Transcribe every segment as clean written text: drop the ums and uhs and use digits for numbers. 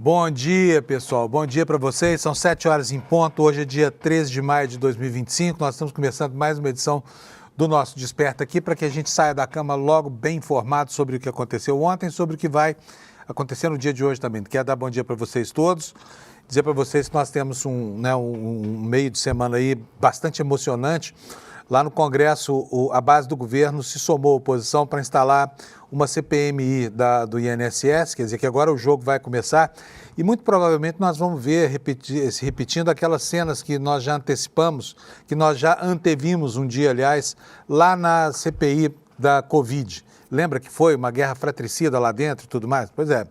Bom dia, pessoal. Bom dia para vocês. São 7 horas em ponto. Hoje é dia 13 de maio de 2025. Nós estamos começando mais uma edição do nosso Desperta aqui para que a gente saia da cama logo bem informado sobre o que aconteceu ontem, sobre o que vai acontecer no dia de hoje também. Quero dar bom dia para vocês todos. Dizer para vocês que nós temos um meio de semana aí bastante emocionante. Lá no Congresso, a base do governo se somou à oposição para instalar uma CPMI do INSS, quer dizer que agora o jogo vai começar e muito provavelmente nós vamos ver se repetindo aquelas cenas que nós já antecipamos, que nós já antevimos um dia, aliás, lá na CPI da Covid. Lembra que foi uma guerra fratricida lá dentro e tudo mais? Pois é,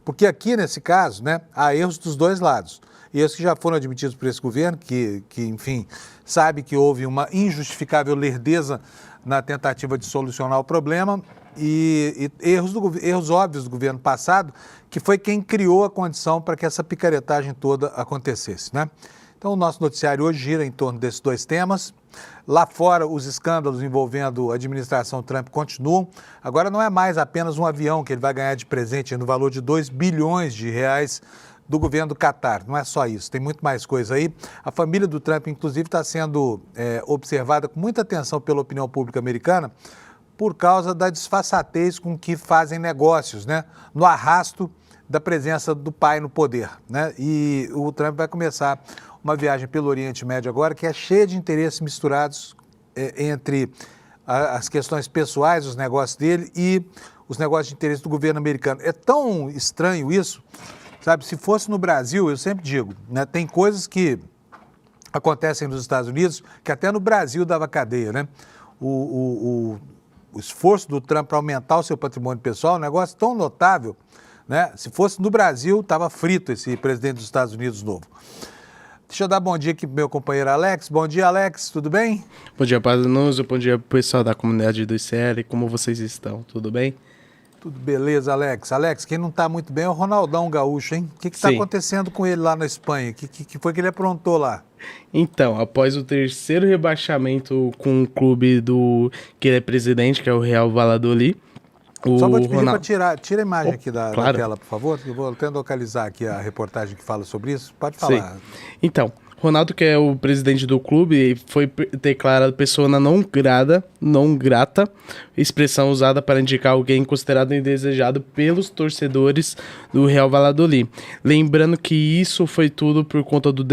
porque aqui nesse caso, né, há erros dos dois lados. E esses que já foram admitidos por esse governo, que enfim, sabe que houve uma injustificável lerdeza na tentativa de solucionar o problema e erros óbvios do governo passado, que foi quem criou a condição para que essa picaretagem toda acontecesse, né? Então, o nosso noticiário hoje gira em torno desses dois temas. Lá fora, os escândalos envolvendo a administração Trump continuam. Agora, não é mais apenas um avião que ele vai ganhar de presente no valor de 2 bilhões de reais do governo do Catar. Não é só isso, tem muito mais coisa aí. A família do Trump, inclusive, está sendo observada com muita atenção pela opinião pública americana por causa da disfarçatez com que fazem negócios, né? No arrasto da presença do pai no poder, né? E o Trump vai começar uma viagem pelo Oriente Médio agora que é cheia de interesses misturados entre as questões pessoais, os negócios dele e os negócios de interesse do governo americano. É tão estranho isso, sabe? Se fosse no Brasil, eu sempre digo, né? Tem coisas que acontecem nos Estados Unidos que até no Brasil dava cadeia, né? O esforço do Trump para aumentar o seu patrimônio pessoal é um negócio tão notável, né? Se fosse no Brasil, estava frito esse presidente dos Estados Unidos novo. Deixa eu dar bom dia aqui para o meu companheiro Alex. Bom dia, Alex, tudo bem? Bom dia, Padre Nuso. Bom dia, pessoal da comunidade do ICL. Como vocês estão? Tudo bem? Tudo beleza, Alex. Alex, quem não está muito bem é o Ronaldão Gaúcho, hein? O que está acontecendo com ele lá na Espanha? O que foi que ele aprontou lá? Então, após o terceiro rebaixamento com o clube que ele é presidente, que é o Real Valladolid, só vou te pedir para tira a imagem aqui da claro. tela, por favor. Eu vou tentando localizar aqui a reportagem que fala sobre isso. Pode falar. Sim. Então, Ronaldo, que é o presidente do clube, foi declarado pessoa não grata, expressão usada para indicar alguém considerado indesejado pelos torcedores do Real Valladolid. Lembrando que isso foi tudo por conta do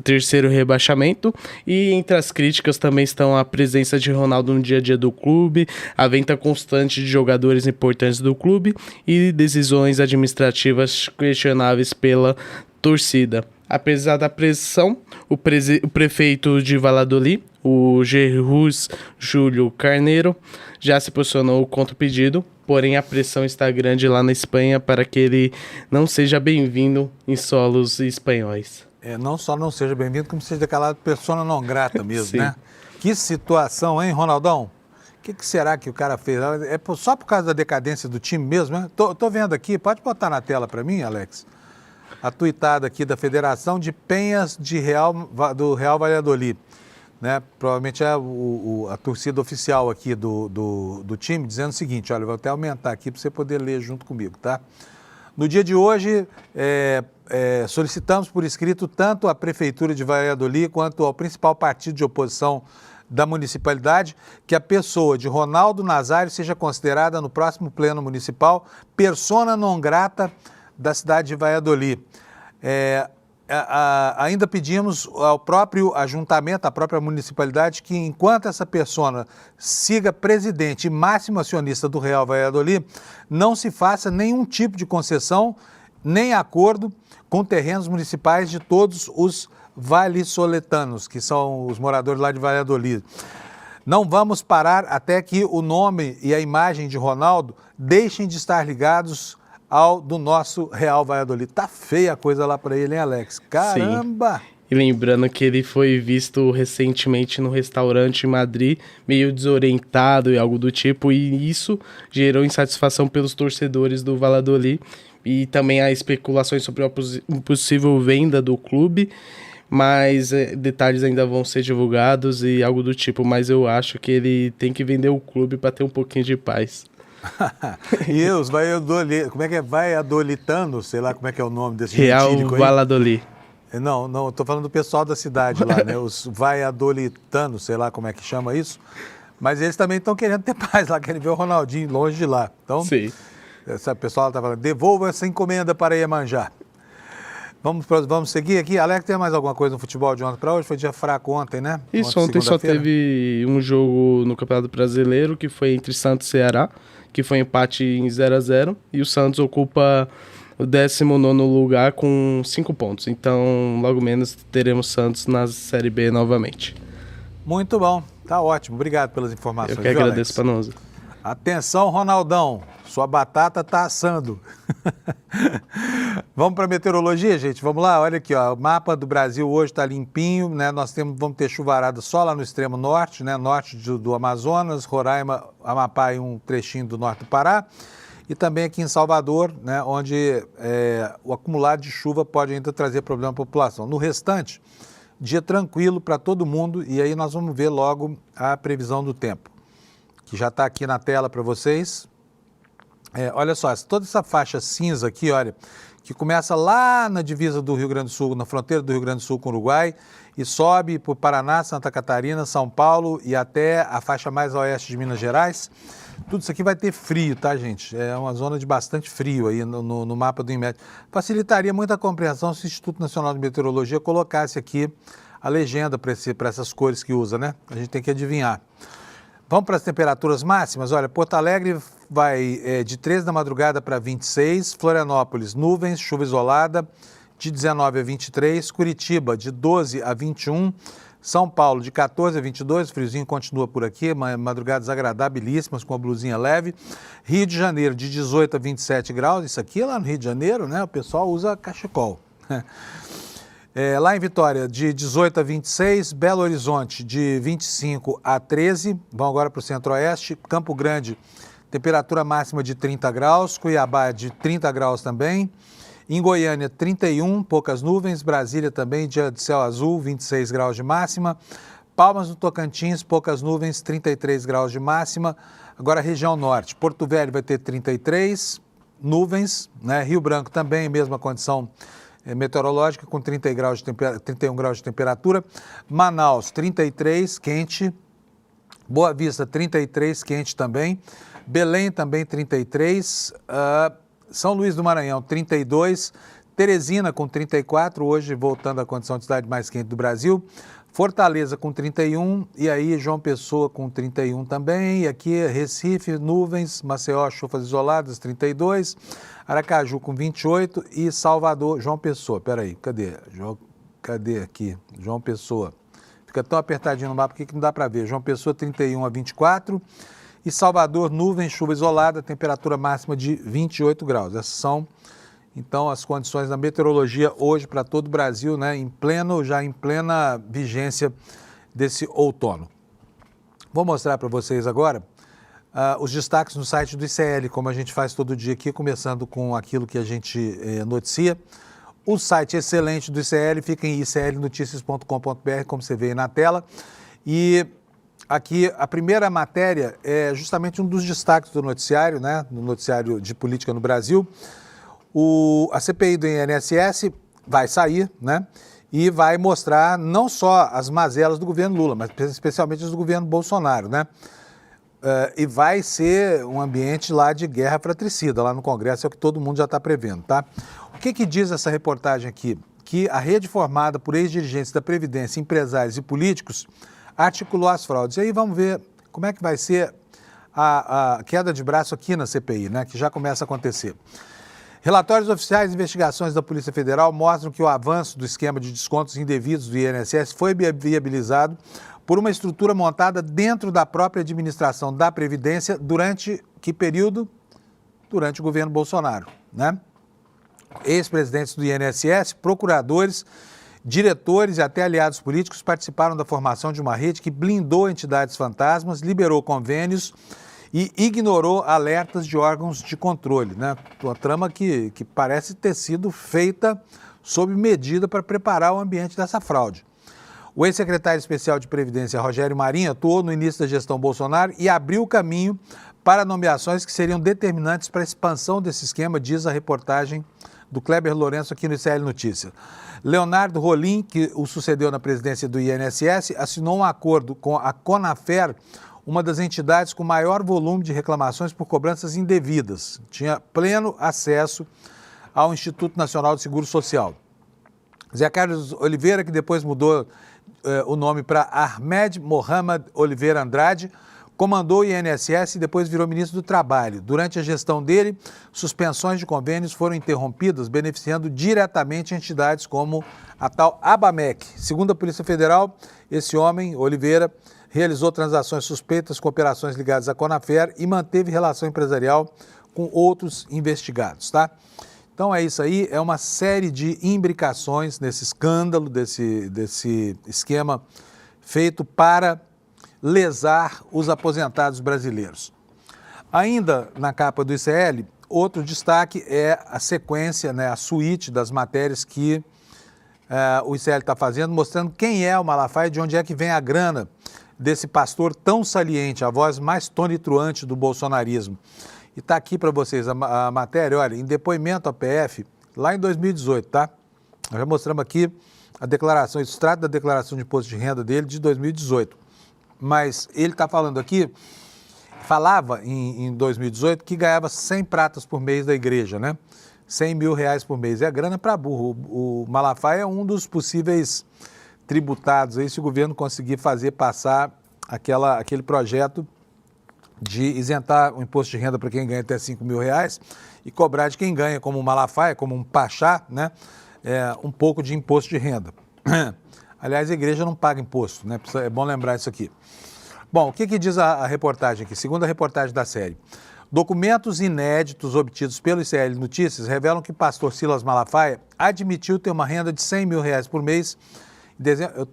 terceiro rebaixamento e entre as críticas também estão a presença de Ronaldo no dia a dia do clube, a venda constante de jogadores importantes do clube e decisões administrativas questionáveis pela torcida. Apesar da pressão, o prefeito de Valladolid, o Jesus Júlio Carneiro, já se posicionou contra o pedido, porém a pressão está grande lá na Espanha para que ele não seja bem-vindo em solos espanhóis. Não só não seja bem-vindo, como seja declarado persona não grata mesmo, né? Que situação, hein, Ronaldão? O que será que o cara fez? É só por causa da decadência do time mesmo, né? Tô vendo aqui, pode botar na tela para mim, Alex? A tuitada aqui da Federação de Penhas do Real Valladolid, né? Provavelmente é a torcida oficial aqui do time, dizendo o seguinte, olha, vou até aumentar aqui para você poder ler junto comigo, tá? No dia de hoje, solicitamos por escrito tanto à Prefeitura de Valladolid quanto ao principal partido de oposição da municipalidade que a pessoa de Ronaldo Nazário seja considerada no próximo pleno municipal persona non grata da cidade de Valladolid. Ainda pedimos ao próprio ajuntamento, à própria municipalidade, que enquanto essa persona siga presidente e máximo acionista do Real Valladolid, não se faça nenhum tipo de concessão, nem acordo com terrenos municipais de todos os vallisoletanos, que são os moradores lá de Valladolid. Não vamos parar até que o nome e a imagem de Ronaldo deixem de estar ligados ao do nosso Real Valladolid. Tá feia a coisa lá para ele, hein, Alex? Caramba! Sim. E lembrando que ele foi visto recentemente no restaurante em Madrid, meio desorientado e algo do tipo, e isso gerou insatisfação pelos torcedores do Valladolid. E também há especulações sobre a possível venda do clube, mas detalhes ainda vão ser divulgados e algo do tipo. Mas eu acho que ele tem que vender o clube para ter um pouquinho de paz. E os como é que é? Vaiadolitanos, sei lá como é que é o nome desse Real gentílico aí. Valladolid. Não, estou falando do pessoal da cidade lá, né? Os vaiadolitanos, sei lá como é que chama isso. Mas eles também estão querendo ter paz lá, querem ver o Ronaldinho longe de lá. Então, Sim. essa pessoa está falando, devolva essa encomenda para Iemanjá. Vamos seguir aqui. Alex, tem mais alguma coisa no futebol de ontem para hoje? Foi dia fraco ontem, né? Isso, ontem só teve um jogo no Campeonato Brasileiro, que foi entre Santos e Ceará, que foi empate em 0-0, e o Santos ocupa o 19º lugar com 5 pontos. Então, logo menos, teremos Santos na Série B novamente. Muito bom, tá ótimo. Obrigado pelas informações. Eu que agradeço, Panoso. Atenção, Ronaldão, sua batata tá assando. Vamos para meteorologia, gente? Vamos lá, olha aqui, ó, o mapa do Brasil hoje está limpinho, né? Vamos ter chuvarada só lá no extremo norte, né? Norte do Amazonas, Roraima, Amapá e um trechinho do norte do Pará. E também aqui em Salvador, né? Onde o acumulado de chuva pode ainda trazer problema à população. No restante, dia tranquilo para todo mundo e aí nós vamos ver logo a previsão do tempo, que já está aqui na tela para vocês. Olha só, toda essa faixa cinza aqui, olha, que começa lá na divisa do Rio Grande do Sul, na fronteira do Rio Grande do Sul com o Uruguai, e sobe por Paraná, Santa Catarina, São Paulo e até a faixa mais a oeste de Minas Gerais. Tudo isso aqui vai ter frio, tá, gente? É uma zona de bastante frio aí no mapa do INMET. Facilitaria muito a compreensão se o Instituto Nacional de Meteorologia colocasse aqui a legenda para essas cores que usa, né? A gente tem que adivinhar. Vamos para as temperaturas máximas? Olha, Porto Alegre vai de 13 da madrugada para 26, Florianópolis, nuvens, chuva isolada, de 19 a 23, Curitiba, de 12 a 21, São Paulo, de 14 a 22, o friozinho continua por aqui, madrugadas agradabilíssimas, com a blusinha leve, Rio de Janeiro, de 18 a 27 graus, isso aqui lá no Rio de Janeiro, né, o pessoal usa cachecol. Lá em Vitória, de 18 a 26, Belo Horizonte, de 25 a 13, vão agora para o centro-oeste, Campo Grande, temperatura máxima de 30 graus, Cuiabá de 30 graus também, em Goiânia 31, poucas nuvens, Brasília também, dia de céu azul, 26 graus de máxima, Palmas do Tocantins, poucas nuvens, 33 graus de máxima, agora região norte, Porto Velho vai ter 33, nuvens, né? Rio Branco também, mesma condição meteorológica com 31 graus de temperatura, Manaus 33, quente, Boa Vista 33, quente também, Belém também 33, São Luís do Maranhão 32, Teresina com 34, hoje voltando à condição de cidade mais quente do Brasil, Fortaleza com 31 e aí João Pessoa com 31 também, e aqui Recife, nuvens, Maceió, chuvas isoladas 32, Aracaju com 28 e Salvador, João Pessoa, peraí, cadê aqui? João Pessoa, fica tão apertadinho no mapa aqui que não dá para ver, João Pessoa 31 a 24 e Salvador, nuvens, chuva isolada, temperatura máxima de 28 graus, essas são então as condições da meteorologia hoje para todo o Brasil, né, já em plena vigência desse outono. Vou mostrar para vocês agora os destaques no site do ICL, como a gente faz todo dia aqui, começando com aquilo que a gente noticia. O site excelente do ICL fica em iclnoticias.com.br, como você vê aí na tela. E aqui a primeira matéria é justamente um dos destaques do noticiário, né, no noticiário de política no Brasil. A CPI do INSS vai sair, né, e vai mostrar não só as mazelas do governo Lula, mas especialmente as do governo Bolsonaro, né? E vai ser um ambiente lá de guerra fratricida, lá no Congresso, é o que todo mundo já está prevendo, tá? O que diz essa reportagem aqui? Que a rede formada por ex-dirigentes da Previdência, empresários e políticos articulou as fraudes. E aí vamos ver como é que vai ser a queda de braço aqui na CPI, né, que já começa a acontecer. Relatórios oficiais de investigações da Polícia Federal mostram que o avanço do esquema de descontos indevidos do INSS foi viabilizado por uma estrutura montada dentro da própria administração da Previdência durante que período? Durante o governo Bolsonaro, né? Ex-presidentes do INSS, procuradores, diretores e até aliados políticos participaram da formação de uma rede que blindou entidades fantasmas, liberou convênios e ignorou alertas de órgãos de controle, né? Uma trama que parece ter sido feita sob medida para preparar o ambiente dessa fraude. O ex-secretário especial de Previdência, Rogério Marinho, atuou no início da gestão Bolsonaro e abriu o caminho para nomeações que seriam determinantes para a expansão desse esquema, diz a reportagem do Kleber Lourenço aqui no ICL Notícias. Leonardo Rolim, que o sucedeu na presidência do INSS, assinou um acordo com a Conafer, uma das entidades com maior volume de reclamações por cobranças indevidas. Tinha pleno acesso ao Instituto Nacional de Seguro Social. Zé Carlos Oliveira, que depois mudou o nome para Ahmed Mohamed Oliveira Andrade, comandou o INSS e depois virou ministro do Trabalho. Durante a gestão dele, suspensões de convênios foram interrompidas, beneficiando diretamente entidades como a tal Abamec. Segundo a Polícia Federal, esse homem, Oliveira, realizou transações suspeitas com operações ligadas à Conafer e manteve relação empresarial com outros investigados, tá? Então é isso aí, é uma série de imbricações nesse escândalo, desse esquema feito para lesar os aposentados brasileiros. Ainda na capa do ICL, outro destaque é a sequência, né, a suíte das matérias que o ICL está fazendo, mostrando quem é o Malafaia, de onde é que vem a grana desse pastor tão saliente, a voz mais tonitruante do bolsonarismo. E está aqui para vocês a matéria, olha, em depoimento à PF, lá em 2018, tá? Nós já mostramos aqui a declaração, o extrato da declaração de imposto de renda dele de 2018. Mas ele está falando aqui, falava em 2018 que ganhava 100 pratas por mês da igreja, né? 100 mil reais por mês. É grana para burro. O Malafaia é um dos possíveis tributados aí, se o governo conseguir fazer passar aquele projeto de isentar o imposto de renda para quem ganha até 5 mil reais e cobrar de quem ganha como um Malafaia, como um pachá, né? Um pouco de imposto de renda. Aliás, a igreja não paga imposto, né? É bom lembrar isso aqui. Bom, o que diz a reportagem aqui? Segundo a reportagem da série, documentos inéditos obtidos pelo ICL Notícias revelam que o pastor Silas Malafaia admitiu ter uma renda de 100 mil reais por mês.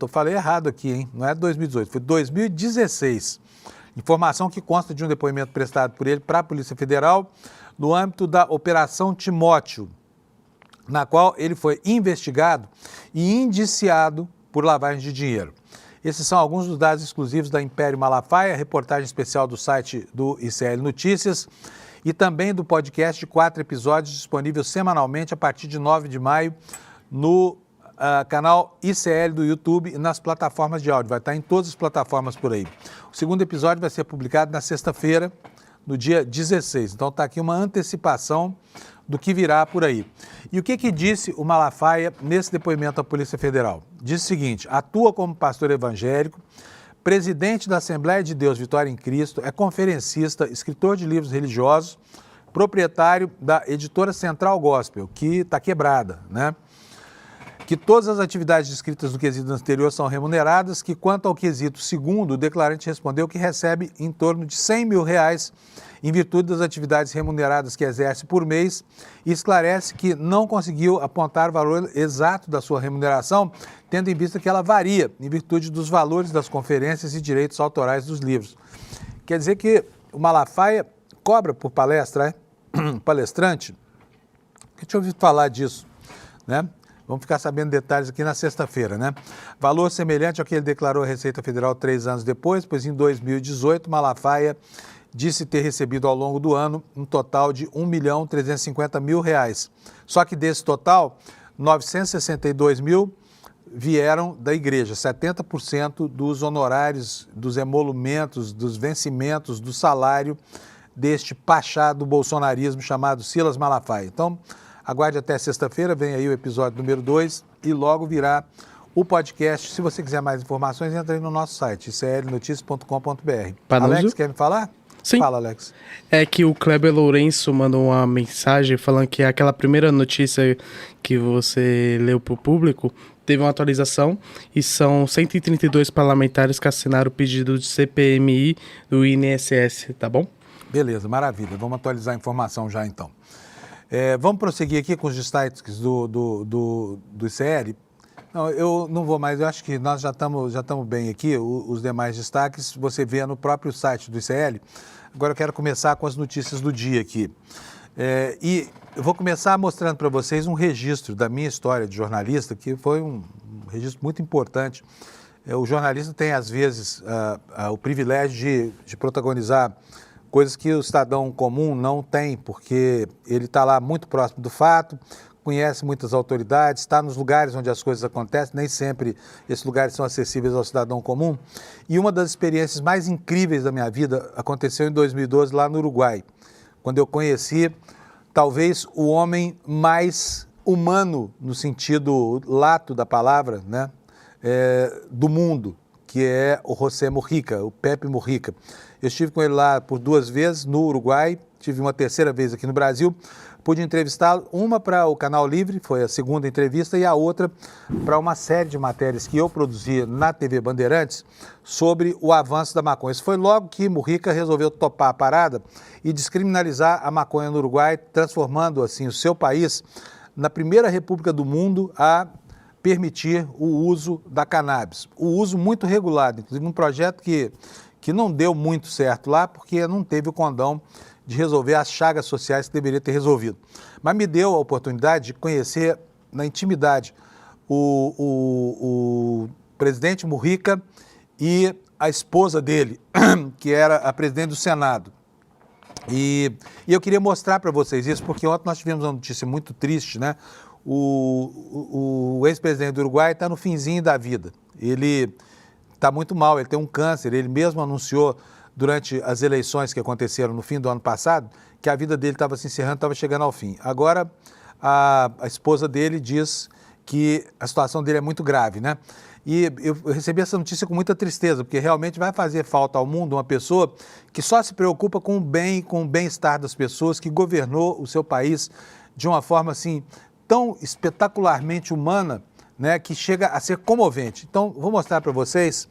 Falei errado aqui, hein? Não é 2018, foi 2016. Informação que consta de um depoimento prestado por ele para a Polícia Federal no âmbito da Operação Timóteo, na qual ele foi investigado e indiciado por lavagem de dinheiro. Esses são alguns dos dados exclusivos da Império Malafaia, reportagem especial do site do ICL Notícias e também do podcast de 4 episódios disponível semanalmente a partir de 9 de maio no canal ICL do YouTube e nas plataformas de áudio. Vai estar em todas as plataformas por aí. O segundo episódio vai ser publicado na sexta-feira, no dia 16. Então está aqui uma antecipação do que virá por aí. E o que disse o Malafaia nesse depoimento à Polícia Federal? Diz o seguinte: atua como pastor evangélico, presidente da Assembleia de Deus Vitória em Cristo, é conferencista, escritor de livros religiosos, proprietário da editora Central Gospel, que está quebrada, né? Que todas as atividades descritas no quesito anterior são remuneradas, que quanto ao quesito segundo, o declarante respondeu que recebe em torno de 100 mil reais em virtude das atividades remuneradas que exerce por mês e esclarece que não conseguiu apontar o valor exato da sua remuneração, tendo em vista que ela varia em virtude dos valores das conferências e direitos autorais dos livros. Quer dizer que o Malafaia cobra por palestra, é? Palestrante? Eu tinha ouvido falar disso, né? Vamos ficar sabendo detalhes aqui na sexta-feira, né? Valor semelhante ao que ele declarou à Receita Federal 3 anos depois, pois em 2018, Malafaia disse ter recebido ao longo do ano um total de R$ 1.350.000. Só que desse total, 962 mil vieram da igreja, 70% dos honorários, dos emolumentos, dos vencimentos, do salário deste pachá do bolsonarismo chamado Silas Malafaia. Então, aguarde até sexta-feira, vem aí o episódio número 2 e logo virá o podcast. Se você quiser mais informações, entra aí no nosso site, iclnoticias.com.br. Alex, quer me falar? Sim. Fala, Alex. É que o Kleber Lourenço mandou uma mensagem falando que aquela primeira notícia que você leu para o público teve uma atualização e são 132 parlamentares que assinaram o pedido de CPMI do INSS, tá bom? Beleza, maravilha. Vamos atualizar a informação já então. Vamos prosseguir aqui com os destaques do ICL. Não, eu não vou mais, eu acho que nós já estamos bem aqui, os demais destaques você vê no próprio site do ICL. Agora eu quero começar com as notícias do dia aqui. E eu vou começar mostrando para vocês um registro da minha história de jornalista, que foi um registro muito importante. O jornalista tem, às vezes, o privilégio de protagonizar coisas que o cidadão comum não tem, porque ele está lá muito próximo do fato, conhece muitas autoridades, está nos lugares onde as coisas acontecem, nem sempre esses lugares são acessíveis ao cidadão comum. E uma das experiências mais incríveis da minha vida aconteceu em 2012 lá no Uruguai, quando eu conheci talvez o homem mais humano, no sentido lato da palavra, né, do mundo, que é o José Mujica, o Pepe Mujica. Eu estive com ele lá por 2 vezes no Uruguai, tive uma 3ª vez aqui no Brasil, pude entrevistá-lo, uma para o Canal Livre, foi a 2ª entrevista, e a outra para uma série de matérias que eu produzia na TV Bandeirantes sobre o avanço da maconha. Isso foi logo que Mujica resolveu topar a parada e descriminalizar a maconha no Uruguai, transformando assim o seu país na primeira república do mundo a permitir o uso da cannabis. O uso muito regulado, inclusive um projeto que não deu muito certo lá, porque não teve o condão de resolver as chagas sociais que deveria ter resolvido. Mas me deu a oportunidade de conhecer na intimidade o presidente Mujica e a esposa dele, que era a presidente do Senado. E eu queria mostrar para vocês isso, porque ontem nós tivemos uma notícia muito triste, né? O ex-presidente do Uruguai está no finzinho da vida. Ele está muito mal, ele tem um câncer, ele mesmo anunciou durante as eleições que aconteceram no fim do ano passado, que a vida dele estava se encerrando, estava chegando ao fim. Agora, a esposa dele diz que a situação dele é muito grave, né? E eu recebi essa notícia com muita tristeza, porque realmente vai fazer falta ao mundo uma pessoa que só se preocupa com o bem, com o bem-estar das pessoas, que governou o seu país de uma forma assim tão espetacularmente humana, né, que chega a ser comovente. Então, vou mostrar para vocês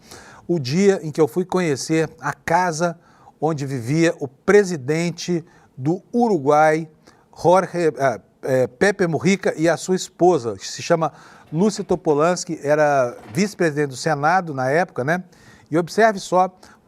o dia em que eu fui conhecer a casa onde vivia o presidente do Uruguai, Pepe Mujica, e a sua esposa, que se chama Lúcia Topolansky, era vice-presidente do Senado na época, né? E observe só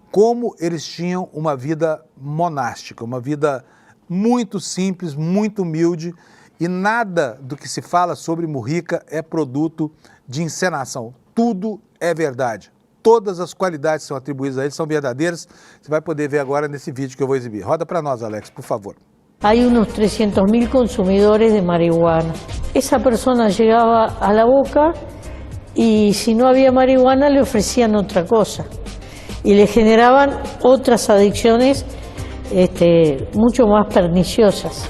como eles tinham uma vida monástica, uma vida muito simples, muito humilde, e nada do que se fala sobre Mujica é produto de encenação. Tudo é verdade. Todas as qualidades que são atribuídas a ele são verdadeiras. Você vai poder ver agora nesse vídeo que eu vou exibir. Roda para nós, Alex, por favor. Hay unos 300.000 consumidores de marihuana. Esa persona llegaba a la boca y si no había marihuana le ofrecían otra cosa y le generaban otras adicciones mucho más perniciosas.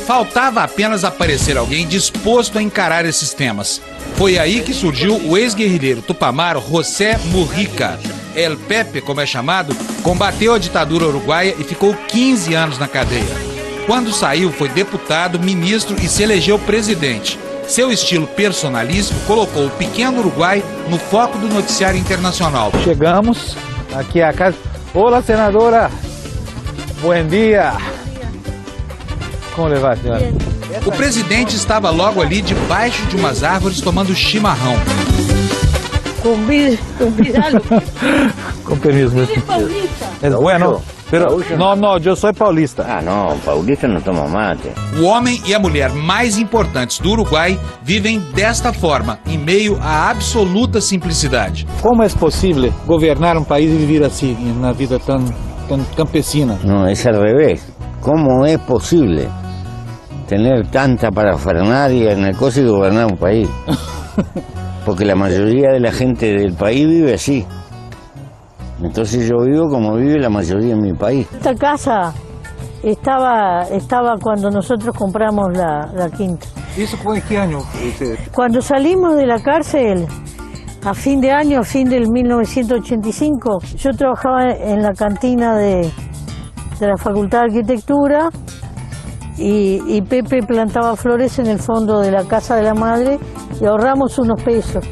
Faltava apenas aparecer alguém disposto a encarar esses temas. Foi aí que surgiu o ex-guerrilheiro tupamaro José Mujica. El Pepe, como é chamado, combateu a ditadura uruguaia e ficou 15 anos na cadeia. Quando saiu, foi deputado, ministro e se elegeu presidente. Seu estilo personalíssimo colocou o pequeno Uruguai no foco do noticiário internacional. Chegamos aqui à casa. Olá, senadora. Bom dia. Como le va, senhora? O presidente estava logo ali debaixo de umas árvores tomando chimarrão. Convídalo. Com permiso, meu senhor. É bueno, pero no, eu sou paulista. Ah, não, paulista não toma mate. O homem e a mulher mais importantes do Uruguai vivem desta forma, em meio à absoluta simplicidade. Como é possível governar um país e viver assim, na vida tão campesina? Não, é ao revés. Como é possível tener tanta parafernalia en el coso y gobernar un país? Porque la mayoría de la gente del país vive así. Entonces yo vivo como vive la mayoría en mi país. Esta casa estaba cuando nosotros compramos la quinta. Isso foi em que ano? Cuando salimos de la cárcel, a fin de año, a fin del 1985, yo trabajaba en la cantina de la Facultad de Arquitectura y Pepe plantaba flores en el fondo de la casa de la madre y ahorramos unos pesos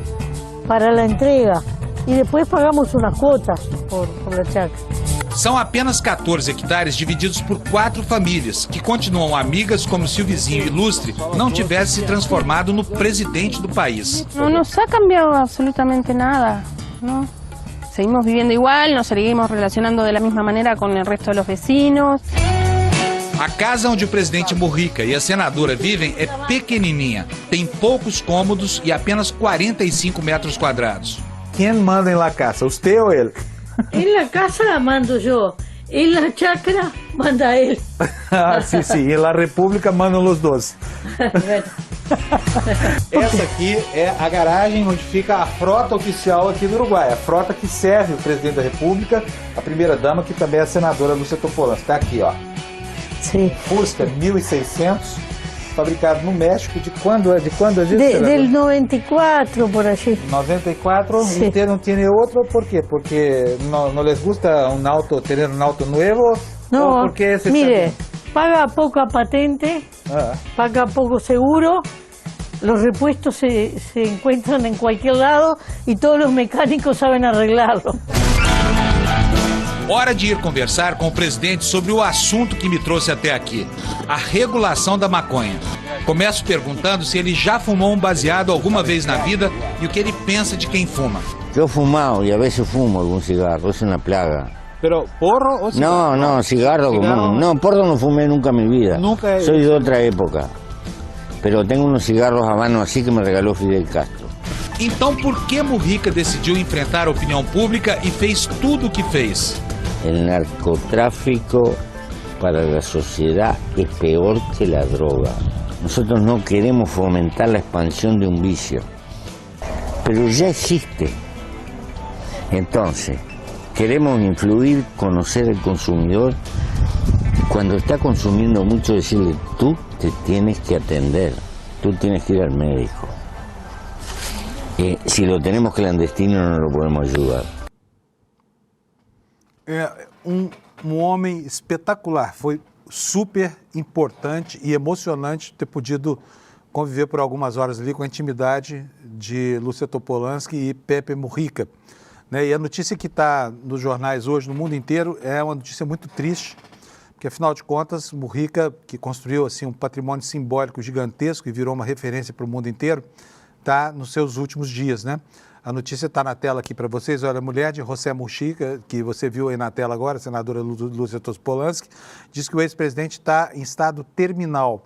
para la entrega y después pagamos unas cuotas por la chácara. São apenas 14 hectares divididos por 4 famílias, que continuam amigas como se o vizinho ilustre não tivesse se transformado no presidente do país. No nos ha cambiado absolutamente nada, ¿no? Seguimos viviendo igual, nos seguimos relacionando de la misma manera con el resto de los vecinos. A casa onde o presidente Mujica e a senadora vivem é pequenininha, tem poucos cômodos e apenas 45 metros quadrados. Quem manda em la casa, usted ou ele? En la casa mando yo, en la chacra manda él. Ah, sim, sim. E na República mandam os dois. Essa aqui é a garagem onde fica a frota oficial aqui do Uruguai. A frota que serve o presidente da República, a primeira-dama, que também é a senadora Lúcia Topolansky. Está aqui, ó. Sí. Fusca 1600, fabricado no México. De quando é isso? Del 94, por allí. 94. Sí. Usted no tiene otro, ¿por qué? Porque no les gusta tener un auto nuevo. No, ¿O porque ese mire, está paga poca patente, Ah. paga poco seguro, los repuestos se encuentran en cualquier lado y todos los mecánicos saben arreglarlo. Hora de ir conversar com o presidente sobre o assunto que me trouxe até aqui, a regulação da maconha. Começo perguntando se ele já fumou um baseado alguma vez na vida e o que ele pensa de quem fuma. Yo he fumado y a veces fumo algún cigarro, es una plaga. Pero porro o cigarro? No, cigarro común. No, porro no fumé nunca en mi vida. Nunca he- Soy de otra época. Pero tengo unos cigarros habanos así que me regaló Fidel Castro. Então por que Mujica decidiu enfrentar a opinião pública e fez tudo o que fez? El narcotráfico para la sociedad es peor que la droga. Nosotros no queremos fomentar la expansión de un vicio, pero ya existe. Entonces, queremos influir, conocer al consumidor. Cuando está consumiendo mucho, decirle, tú te tienes que atender, tú tienes que ir al médico. Si lo tenemos clandestino no lo podemos ayudar. É um homem espetacular. Foi super importante e emocionante ter podido conviver por algumas horas ali com a intimidade de Lúcia Topolansky e Pepe Mujica. Né? E a notícia que está nos jornais hoje, no mundo inteiro, é uma notícia muito triste, porque, afinal de contas, Mujica, que construiu assim, um patrimônio simbólico gigantesco e virou uma referência para o mundo inteiro, está nos seus últimos dias, né? A notícia está na tela aqui para vocês. Olha, a mulher de José Mujica, que você viu aí na tela agora, a senadora Lúcia Topolansky, diz que o ex-presidente está em estado terminal,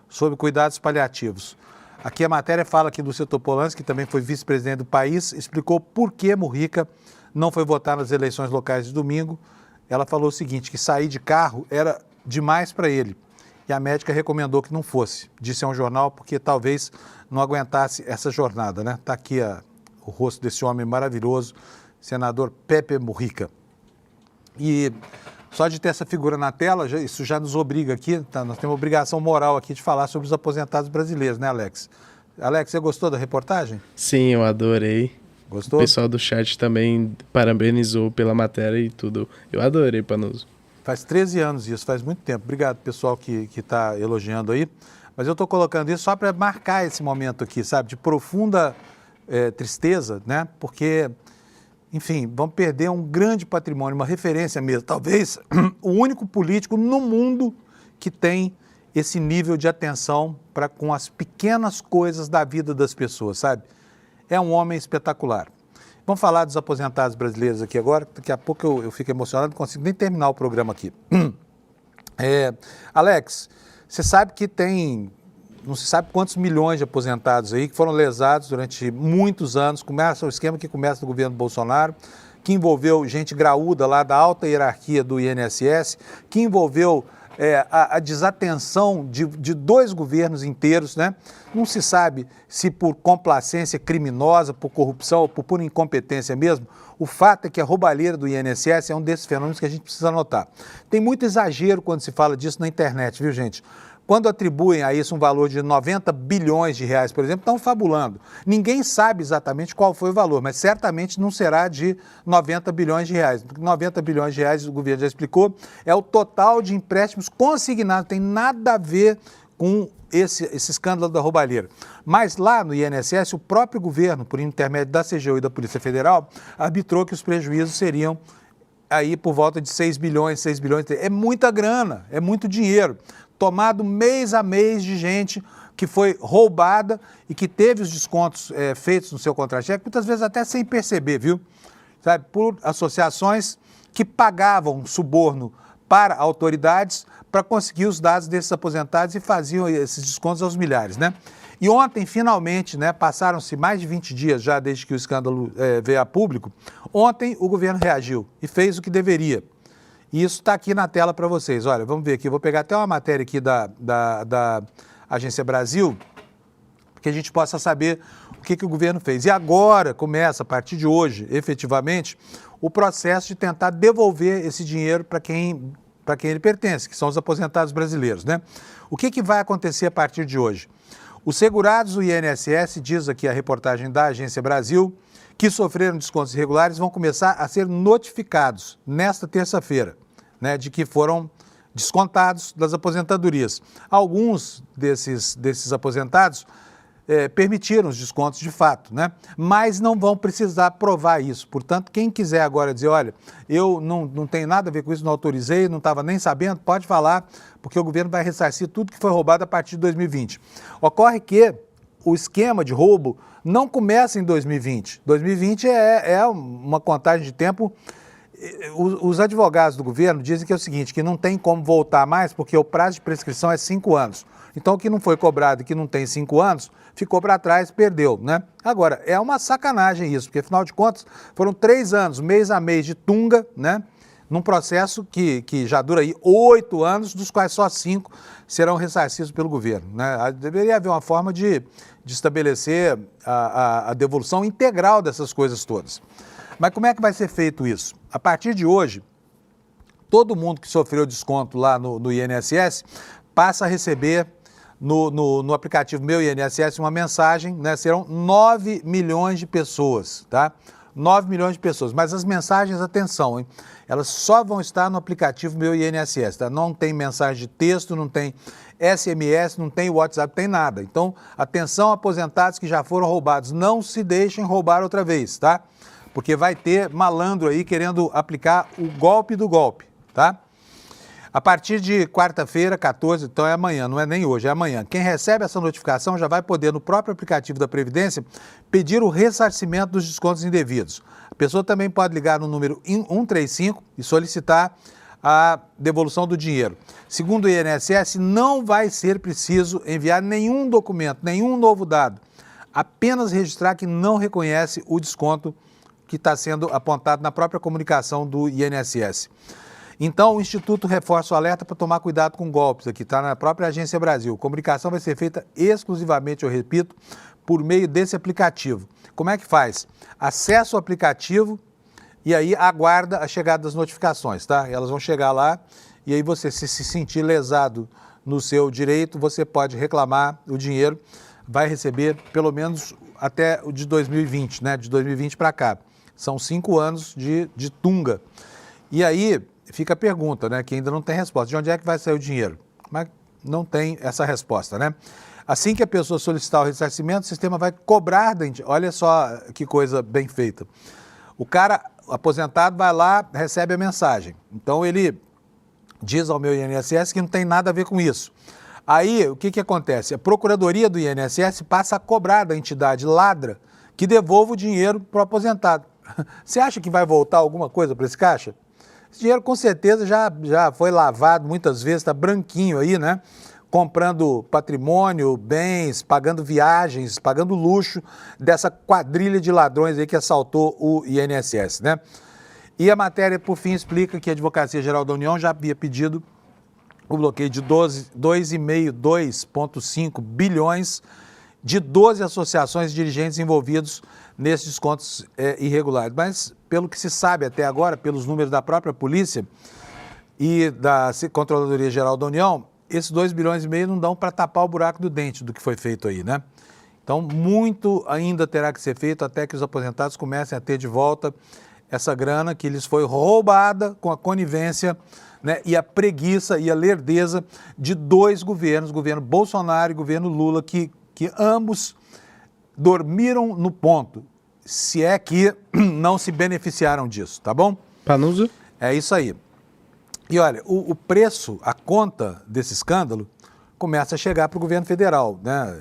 sob cuidados paliativos. Aqui a matéria fala que Lúcia Topolansky, que também foi vice-presidente do país, explicou por que Mujica não foi votar nas eleições locais de domingo. Ela falou o seguinte, que sair de carro era demais para ele. E a médica recomendou que não fosse, disse a um jornal, porque talvez não aguentasse essa jornada, né? Está aqui o rosto desse homem maravilhoso, senador Pepe Mujica. E só de ter essa figura na tela, isso já nos obriga aqui, tá? Nós temos uma obrigação moral aqui de falar sobre os aposentados brasileiros, né, Alex? Alex, você gostou da reportagem? Sim, eu adorei. Gostou? O pessoal do chat também parabenizou pela matéria e tudo. Eu adorei, Panuso. Faz 13 anos isso, faz muito tempo. Obrigado, pessoal que está elogiando aí. Mas eu estou colocando isso só para marcar esse momento aqui, sabe, de profunda tristeza, né? Porque, enfim, vamos perder um grande patrimônio, uma referência mesmo. Talvez o único político no mundo que tem esse nível de atenção com as pequenas coisas da vida das pessoas, sabe? É um homem espetacular. Vamos falar dos aposentados brasileiros aqui agora, daqui a pouco eu fico emocionado, não consigo nem terminar o programa aqui. Alex, você sabe que tem, não se sabe quantos milhões de aposentados aí que foram lesados durante muitos anos, começa o esquema que começa no governo Bolsonaro, que envolveu gente graúda lá da alta hierarquia do INSS, que envolveu a desatenção de dois governos inteiros, né? Não se sabe se por complacência criminosa, por corrupção ou por pura incompetência mesmo. O fato é que a roubalheira do INSS é um desses fenômenos que a gente precisa notar. Tem muito exagero quando se fala disso na internet, viu, gente? Quando atribuem a isso um valor de 90 bilhões de reais, por exemplo, estão fabulando. Ninguém sabe exatamente qual foi o valor, mas certamente não será de 90 bilhões de reais. 90 bilhões de reais, o governo já explicou, é o total de empréstimos consignados, tem nada a ver com esse escândalo da roubalheira. Mas lá no INSS, o próprio governo, por intermédio da CGU e da Polícia Federal, arbitrou que os prejuízos seriam aí por volta de 6 bilhões. É muita grana, é muito dinheiro. Tomado mês a mês de gente que foi roubada e que teve os descontos feitos no seu contra-cheque, muitas vezes até sem perceber, viu? Sabe, por associações que pagavam suborno para autoridades para conseguir os dados desses aposentados e faziam esses descontos aos milhares, né? E ontem, finalmente, né, passaram-se mais de 20 dias já desde que o escândalo veio a público, ontem o governo reagiu e fez o que deveria. E isso está aqui na tela para vocês. Olha, vamos ver aqui, vou pegar até uma matéria aqui da Agência Brasil, para que a gente possa saber o que o governo fez. E agora começa, a partir de hoje, efetivamente, o processo de tentar devolver esse dinheiro para quem ele pertence, que são os aposentados brasileiros, né? O que vai acontecer a partir de hoje? Os segurados do INSS, diz aqui a reportagem da Agência Brasil, que sofreram descontos irregulares vão começar a ser notificados nesta terça-feira, né, de que foram descontados das aposentadorias. Alguns desses aposentados permitiram os descontos de fato, né? Mas não vão precisar provar isso. Portanto, quem quiser agora dizer, olha, eu não tenho nada a ver com isso, não autorizei, não estava nem sabendo, pode falar, porque o governo vai ressarcir tudo que foi roubado a partir de 2020. Ocorre que o esquema de roubo não começa em 2020. 2020 é uma contagem de tempo. Os advogados do governo dizem que é o seguinte, que não tem como voltar mais, porque o prazo de prescrição é 5 anos. Então, o que não foi cobrado e que não tem 5 anos, ficou para trás, perdeu, né? Agora, é uma sacanagem isso, porque, afinal de contas, foram 3 anos, mês a mês de tunga, né? Num processo que já dura aí 8 anos, dos quais só 5 serão ressarcidos pelo governo, né? Deveria haver uma forma de estabelecer a devolução integral dessas coisas todas. Mas como é que vai ser feito isso? A partir de hoje, todo mundo que sofreu desconto lá no INSS passa a receber no aplicativo Meu INSS uma mensagem, né? Serão 9 milhões de pessoas, tá? 9 milhões de pessoas, mas as mensagens, atenção, hein? Elas só vão estar no aplicativo Meu INSS, tá? Não tem mensagem de texto, não tem SMS, não tem WhatsApp, não tem nada. Então, atenção, aposentados que já foram roubados, não se deixem roubar outra vez, tá? Porque vai ter malandro aí querendo aplicar o golpe do golpe, tá? A partir de quarta-feira, 14, então é amanhã, não é nem hoje, é amanhã. Quem recebe essa notificação já vai poder, no próprio aplicativo da Previdência, pedir o ressarcimento dos descontos indevidos. A pessoa também pode ligar no número 135 e solicitar a devolução do dinheiro. Segundo o INSS, não vai ser preciso enviar nenhum documento, nenhum novo dado, apenas registrar que não reconhece o desconto que está sendo apontado na própria comunicação do INSS. Então, o Instituto reforça o alerta para tomar cuidado com golpes. Aqui está na própria Agência Brasil. A comunicação vai ser feita exclusivamente, eu repito, por meio desse aplicativo. Como é que faz? Acessa o aplicativo e aí aguarda a chegada das notificações, tá? Elas vão chegar lá e aí você, se sentir lesado no seu direito, você pode reclamar o dinheiro, vai receber pelo menos até o de 2020, né? De 2020 para cá. São 5 anos de tunga. E aí fica a pergunta, né, que ainda não tem resposta. De onde é que vai sair o dinheiro? Mas não tem essa resposta, né? Assim que a pessoa solicitar o ressarcimento, o sistema vai cobrar da entidade. Olha só que coisa bem feita. O cara aposentado vai lá, recebe a mensagem. Então ele diz ao meu INSS que não tem nada a ver com isso. Aí o que acontece? A Procuradoria do INSS passa a cobrar da entidade ladra que devolva o dinheiro para o aposentado. Você acha que vai voltar alguma coisa para esse caixa? Esse dinheiro com certeza já foi lavado muitas vezes, está branquinho aí, né? Comprando patrimônio, bens, pagando viagens, pagando luxo dessa quadrilha de ladrões aí que assaltou o INSS, né? E a matéria, por fim, explica que a Advocacia Geral da União já havia pedido o bloqueio de 2,5 bilhões de 12 associações de dirigentes envolvidos nesses descontos irregulares. Mas, pelo que se sabe até agora, pelos números da própria polícia e da Controladoria Geral da União, esses 2,5 bilhões não dão para tapar o buraco do dente do que foi feito aí, né? Então, muito ainda terá que ser feito até que os aposentados comecem a ter de volta essa grana que lhes foi roubada com a conivência, né, e a preguiça e a lerdeza de 2 governos, governo Bolsonaro e governo Lula, que ambos dormiram no ponto, se é que não se beneficiaram disso, tá bom? Panuso? É isso aí. E olha, o preço, a conta desse escândalo começa a chegar para o governo federal, né?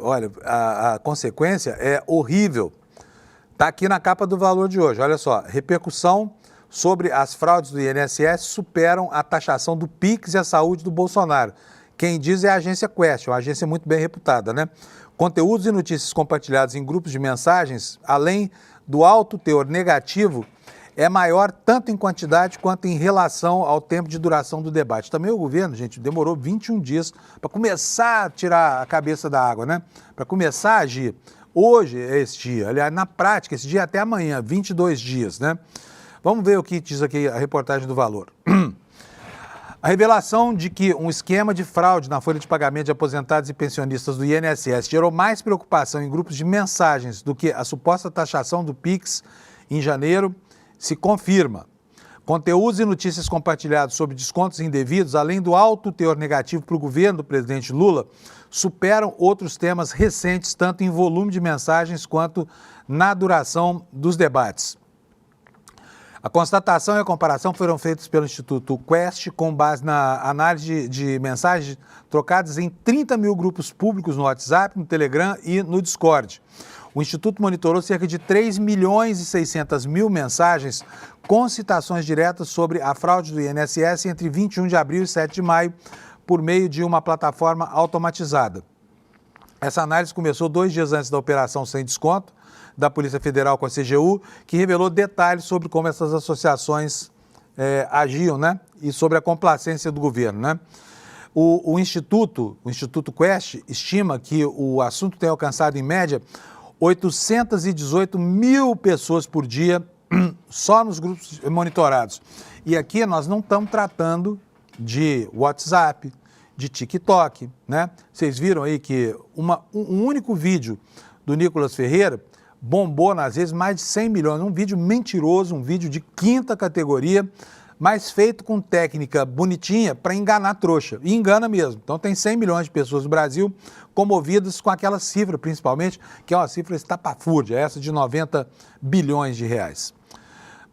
Olha, a consequência é horrível. Está aqui na capa do Valor de hoje, olha só, repercussão sobre as fraudes do INSS superam a taxação do PIX e a saúde do Bolsonaro. Quem diz é a agência Quest, uma agência muito bem reputada, né? Conteúdos e notícias compartilhados em grupos de mensagens, além do alto teor negativo, é maior tanto em quantidade quanto em relação ao tempo de duração do debate. Também o governo, gente, demorou 21 dias para começar a tirar a cabeça da água, né? Para começar a agir. Hoje é esse dia, aliás, na prática, esse dia é até amanhã, 22 dias, né? Vamos ver o que diz aqui a reportagem do Valor. A revelação de que um esquema de fraude na folha de pagamento de aposentados e pensionistas do INSS gerou mais preocupação em grupos de mensagens do que a suposta taxação do PIX em janeiro se confirma. Conteúdos e notícias compartilhados sobre descontos indevidos, além do alto teor negativo para o governo do presidente Lula, superam outros temas recentes, tanto em volume de mensagens quanto na duração dos debates. A constatação e a comparação foram feitas pelo Instituto Quest com base na análise de mensagens trocadas em 30 mil grupos públicos no WhatsApp, no Telegram e no Discord. O Instituto monitorou cerca de 3 milhões e 600 mil mensagens com citações diretas sobre a fraude do INSS entre 21 de abril e 7 de maio, por meio de uma plataforma automatizada. Essa análise começou 2 dias antes da operação sem desconto da Polícia Federal com a CGU, que revelou detalhes sobre como essas associações agiam, né? E sobre a complacência do governo, né? O Instituto Quest estima que o assunto tem alcançado, em média, 818 mil pessoas por dia só nos grupos monitorados. E aqui nós não estamos tratando de WhatsApp, de TikTok, né? Vocês viram aí que um único vídeo do Nicolas Ferreira bombou nas redes mais de 100 milhões. Um vídeo mentiroso, um vídeo de 5ª categoria, mas feito com técnica bonitinha para enganar trouxa. E engana mesmo. Então tem 100 milhões de pessoas no Brasil comovidas com aquela cifra, principalmente, que é uma cifra estapafúrdia, essa de 90 bilhões de reais.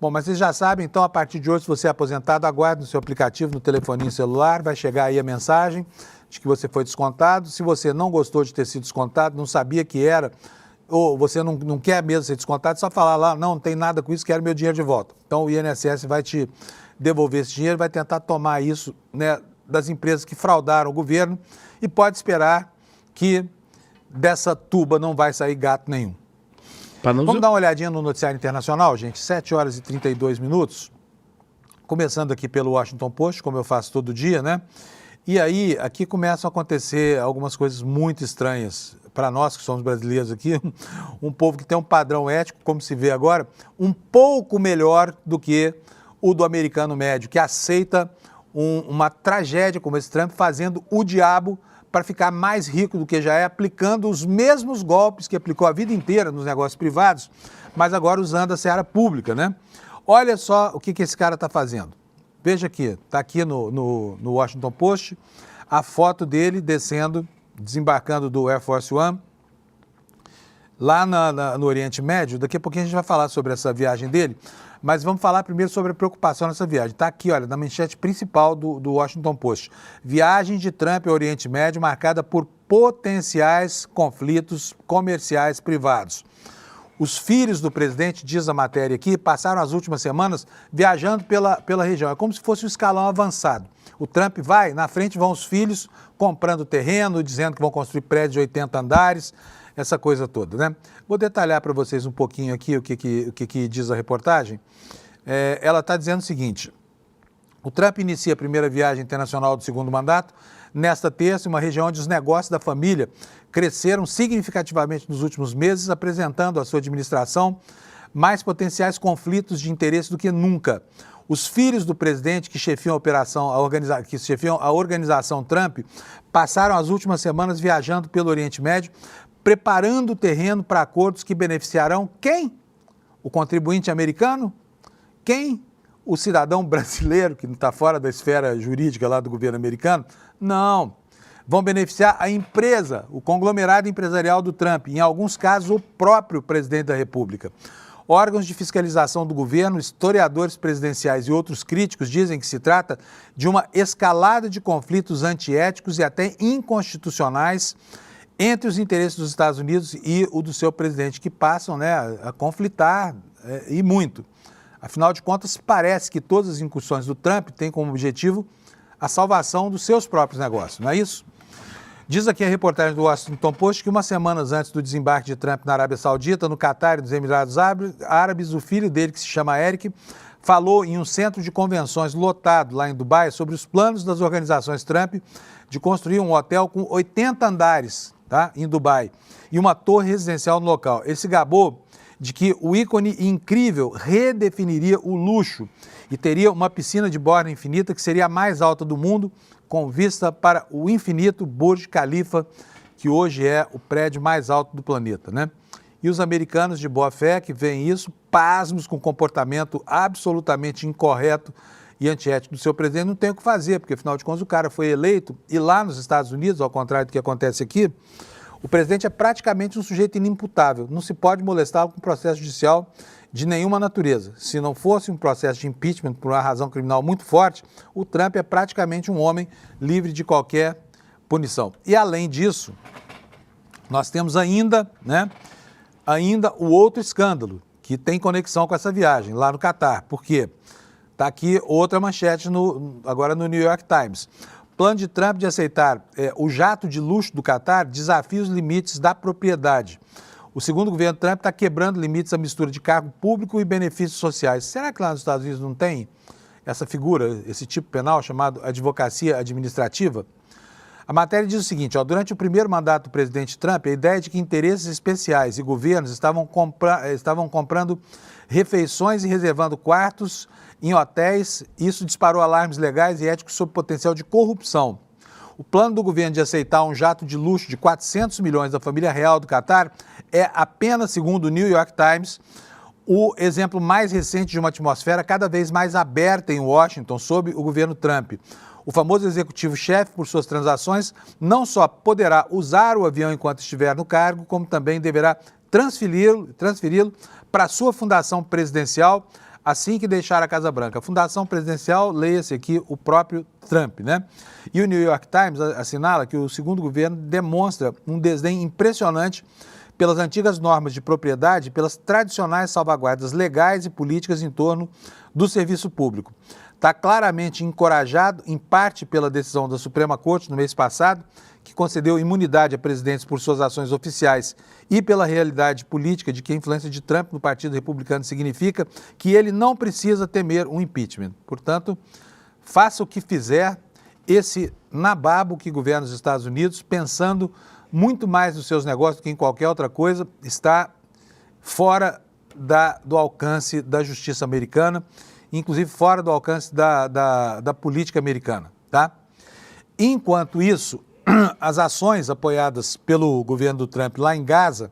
Bom, mas vocês já sabem, então, a partir de hoje, se você é aposentado, aguarde no seu aplicativo, no telefoninho celular, vai chegar aí a mensagem de que você foi descontado. Se você não gostou de ter sido descontado, não sabia que era, ou você não quer mesmo ser descontado, é só falar lá, não tem nada com isso, quero meu dinheiro de volta. Então o INSS vai te devolver esse dinheiro, vai tentar tomar isso, né, das empresas que fraudaram o governo e pode esperar que dessa tuba não vai sair gato nenhum. Vamos dar uma olhadinha no noticiário internacional, gente, 7 horas e 32 minutos, começando aqui pelo Washington Post, como eu faço todo dia, né? E aí, aqui começam a acontecer algumas coisas muito estranhas para nós que somos brasileiros aqui, um povo que tem um padrão ético, como se vê agora, um pouco melhor do que o do americano médio, que aceita uma tragédia como esse Trump, fazendo o diabo para ficar mais rico do que já é, aplicando os mesmos golpes que aplicou a vida inteira nos negócios privados, mas agora usando a seara pública, né? Olha só o que esse cara está fazendo. Veja aqui, está aqui no Washington Post, a foto dele desembarcando do Air Force One, lá no Oriente Médio. Daqui a pouquinho a gente vai falar sobre essa viagem dele, mas vamos falar primeiro sobre a preocupação nessa viagem. Está aqui, olha, na manchete principal do Washington Post. Viagem de Trump ao Oriente Médio marcada por potenciais conflitos comerciais privados. Os filhos do presidente, diz a matéria aqui, passaram as últimas semanas viajando pela região. É como se fosse um escalão avançado. O Trump vai, na frente vão os filhos comprando terreno, dizendo que vão construir prédios de 80 andares, essa coisa toda, né? Vou detalhar para vocês um pouquinho aqui o que diz a reportagem. Ela está dizendo o seguinte: o Trump inicia a primeira viagem internacional do segundo mandato nesta terça, em uma região onde os negócios da família cresceram significativamente nos últimos meses, apresentando à sua administração mais potenciais conflitos de interesse do que nunca. Os filhos do presidente que chefiam a organização Trump passaram as últimas semanas viajando pelo Oriente Médio, preparando o terreno para acordos que beneficiarão quem? O contribuinte americano? Quem? O cidadão brasileiro, que não está fora da esfera jurídica lá do governo americano? Não. Vão beneficiar a empresa, o conglomerado empresarial do Trump, em alguns casos o próprio presidente da República. Órgãos de fiscalização do governo, historiadores presidenciais e outros críticos dizem que se trata de uma escalada de conflitos antiéticos e até inconstitucionais entre os interesses dos Estados Unidos e o do seu presidente, que passam, né, a conflitar e muito. Afinal de contas, parece que todas as incursões do Trump têm como objetivo a salvação dos seus próprios negócios, não é isso? Diz aqui a reportagem do Washington Post que 1 semana antes do desembarque de Trump na Arábia Saudita, no Catar e nos Emirados Árabes, o filho dele, que se chama Eric, falou em um centro de convenções lotado lá em Dubai sobre os planos das organizações Trump de construir um hotel com 80 andares, tá, em Dubai, e uma torre residencial no local. Ele se gabou de que o ícone incrível redefiniria o luxo e teria uma piscina de borda infinita que seria a mais alta do mundo, com vista para o infinito Burj Khalifa, que hoje é o prédio mais alto do planeta, né? E os americanos de boa fé que veem isso, pasmos com o comportamento absolutamente incorreto e antiético do seu presidente, não tem o que fazer, porque afinal de contas o cara foi eleito e lá nos Estados Unidos, ao contrário do que acontece aqui, o presidente é praticamente um sujeito inimputável, não se pode molestá-lo com processo judicial de nenhuma natureza. Se não fosse um processo de impeachment por uma razão criminal muito forte, o Trump é praticamente um homem livre de qualquer punição. E além disso, nós temos ainda o outro escândalo que tem conexão com essa viagem lá no Catar. Por quê? Está aqui outra manchete agora no New York Times. Plano de Trump de aceitar o jato de luxo do Catar desafia os limites da propriedade. O segundo governo Trump está quebrando limites à mistura de cargo público e benefícios sociais. Será que lá nos Estados Unidos não tem essa figura, esse tipo penal chamado advocacia administrativa? A matéria diz o seguinte, durante o primeiro mandato do presidente Trump, a ideia de que interesses especiais e governos estavam comprando refeições e reservando quartos em hotéis, isso disparou alarmes legais e éticos sobre potencial de corrupção. O plano do governo de aceitar um jato de luxo de 400 milhões da família real do Catar é apenas, segundo o New York Times, o exemplo mais recente de uma atmosfera cada vez mais aberta em Washington sob o governo Trump. O famoso executivo-chefe, por suas transações, não só poderá usar o avião enquanto estiver no cargo, como também deverá transferi-lo para a sua fundação presidencial assim que deixar a Casa Branca. A fundação presidencial, leia-se aqui o próprio Trump, né? E o New York Times assinala que o segundo governo demonstra um desdém impressionante pelas antigas normas de propriedade e pelas tradicionais salvaguardas legais e políticas em torno do serviço público. Está claramente encorajado, em parte pela decisão da Suprema Corte no mês passado, que concedeu imunidade a presidentes por suas ações oficiais e pela realidade política de que a influência de Trump no Partido Republicano significa que ele não precisa temer um impeachment. Portanto, faça o que fizer, esse nababo que governa os Estados Unidos, pensando muito mais nos seus negócios do que em qualquer outra coisa, está fora do alcance da justiça americana, inclusive fora do alcance da política americana, tá? Enquanto isso, as ações apoiadas pelo governo do Trump lá em Gaza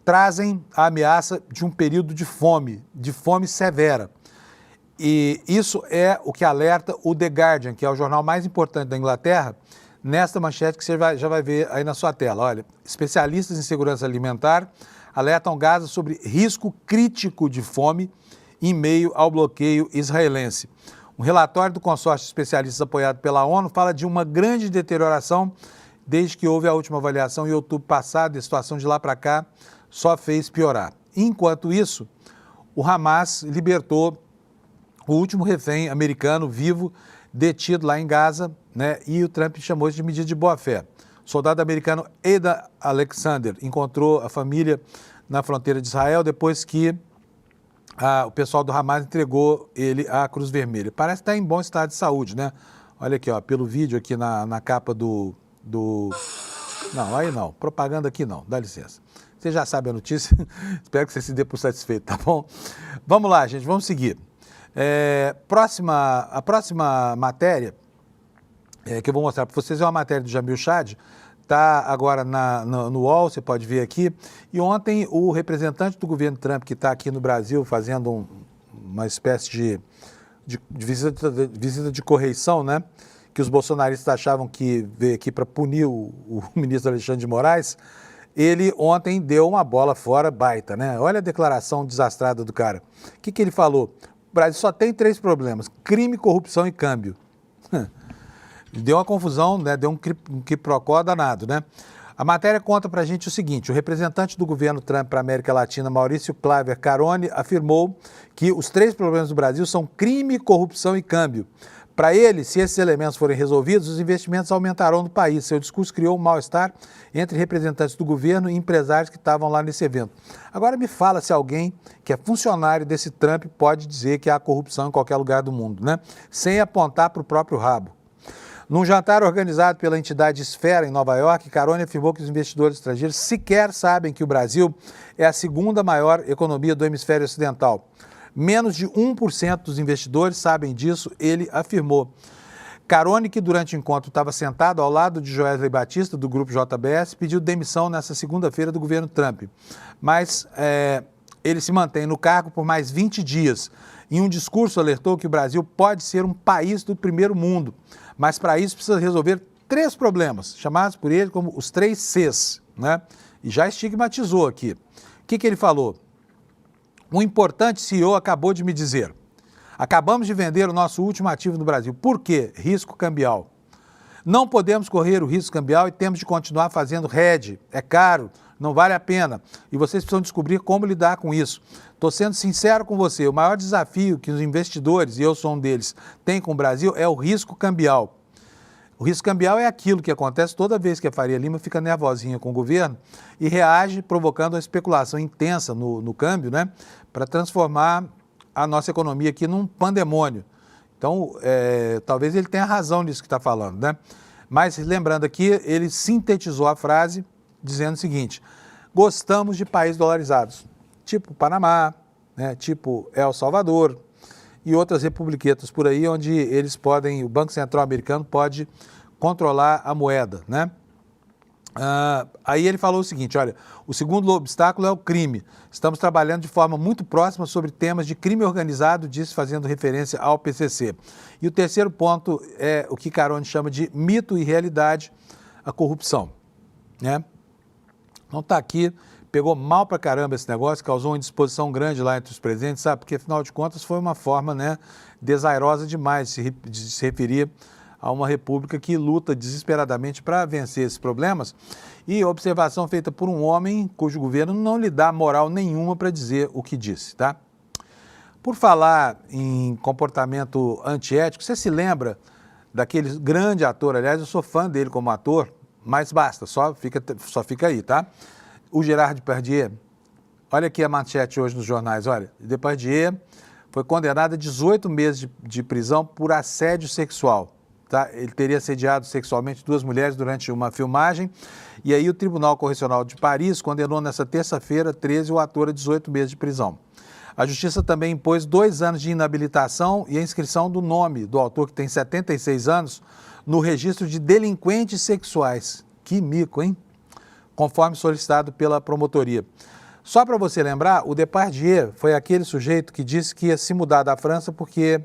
trazem a ameaça de um período de fome severa. E isso é o que alerta o The Guardian, que é o jornal mais importante da Inglaterra, nesta manchete que você já vai ver aí na sua tela. Olha, especialistas em segurança alimentar alertam Gaza sobre risco crítico de fome em meio ao bloqueio israelense. Um relatório do consórcio de especialistas apoiado pela ONU fala de uma grande deterioração desde que houve a última avaliação em outubro passado, e a situação de lá para cá só fez piorar. Enquanto isso, o Hamas libertou o último refém americano vivo detido lá em Gaza, né? E o Trump chamou isso de medida de boa-fé. O soldado americano Aidan Alexander encontrou a família na fronteira de Israel depois que o pessoal do Hamas entregou ele à Cruz Vermelha. Parece que está em bom estado de saúde, né? Olha aqui, pelo vídeo aqui na capa do... Não, aí não. Propaganda aqui não. Dá licença. Você já sabe a notícia. Espero que você se dê por satisfeito, tá bom? Vamos lá, gente. Vamos seguir. A próxima matéria que eu vou mostrar para vocês é uma matéria do Jamil Chad. Está agora no UOL, você pode ver aqui. E ontem o representante do governo Trump, que está aqui no Brasil fazendo uma espécie de visita de correição, né? Que os bolsonaristas achavam que veio aqui para punir o ministro Alexandre de Moraes, ele ontem deu uma bola fora baita, né? Olha a declaração desastrada do cara. O que ele falou? O Brasil só tem 3 problemas: crime, corrupção e câmbio. Deu uma confusão, né? Deu um quiprocó danado, né? A matéria conta pra gente o seguinte: o representante do governo Trump para a América Latina, Maurício Claver Carone, afirmou que os 3 problemas do Brasil são crime, corrupção e câmbio. Para ele, se esses elementos forem resolvidos, os investimentos aumentarão no país. Seu discurso criou um mal-estar entre representantes do governo e empresários que estavam lá nesse evento. Agora me fala se alguém que é funcionário desse Trump pode dizer que há corrupção em qualquer lugar do mundo, né? Sem apontar para o próprio rabo. Num jantar organizado pela entidade Esfera em Nova York, Carone afirmou que os investidores estrangeiros sequer sabem que o Brasil é a segunda maior economia do hemisfério ocidental. Menos de 1% dos investidores sabem disso, ele afirmou. Carone, que durante o encontro estava sentado ao lado de Joesley Batista, do grupo JBS, pediu demissão nesta segunda-feira do governo Trump. Mas ele se mantém no cargo por mais 20 dias. Em um discurso, alertou que o Brasil pode ser um país do primeiro mundo. Mas para isso precisa resolver 3 problemas, chamados por ele como os 3 Cs, né? E já estigmatizou aqui. O que ele falou? Um importante CEO acabou de me dizer: acabamos de vender o nosso último ativo no Brasil. Por quê? Risco cambial. Não podemos correr o risco cambial e temos de continuar fazendo hedge. É caro, não vale a pena. E vocês precisam descobrir como lidar com isso. Estou sendo sincero com você, o maior desafio que os investidores, e eu sou um deles, têm com o Brasil é o risco cambial. O risco cambial é aquilo que acontece toda vez que a Faria Lima fica nervosinha com o governo e reage provocando uma especulação intensa no câmbio, né, para transformar a nossa economia aqui num pandemônio. Então, talvez ele tenha razão nisso que está falando, né? Mas, lembrando aqui, ele sintetizou a frase dizendo o seguinte: gostamos de países dolarizados, tipo Panamá, né, tipo El Salvador e outras republiquetas por aí, onde o Banco Central americano pode controlar a moeda, né? Aí ele falou o seguinte: olha, o segundo obstáculo é o crime. Estamos trabalhando de forma muito próxima sobre temas de crime organizado, disse fazendo referência ao PCC. E o terceiro ponto é o que Carone chama de mito e realidade, a corrupção, né? Não está aqui, pegou mal pra caramba esse negócio, causou uma indisposição grande lá entre os presentes, sabe? Porque, afinal de contas, foi uma forma, né, desairosa demais de se referir a uma república que luta desesperadamente para vencer esses problemas. E observação feita por um homem cujo governo não lhe dá moral nenhuma para dizer o que disse, tá? Por falar em comportamento antiético, você se lembra daquele grande ator, aliás, eu sou fã dele como ator, mas basta, só fica aí, tá? O Gerard Depardieu, olha aqui a manchete hoje nos jornais, olha, Depardieu foi condenado a 18 meses de prisão por assédio sexual. Tá? Ele teria assediado sexualmente 2 mulheres durante uma filmagem e aí o Tribunal Correcional de Paris condenou nessa terça-feira 13 o ator a 18 meses de prisão. A Justiça também impôs 2 anos de inabilitação e a inscrição do nome do autor, que tem 76 anos, no registro de delinquentes sexuais. Que mico, hein? Conforme solicitado pela promotoria. Só para você lembrar, o Depardieu foi aquele sujeito que disse que ia se mudar da França porque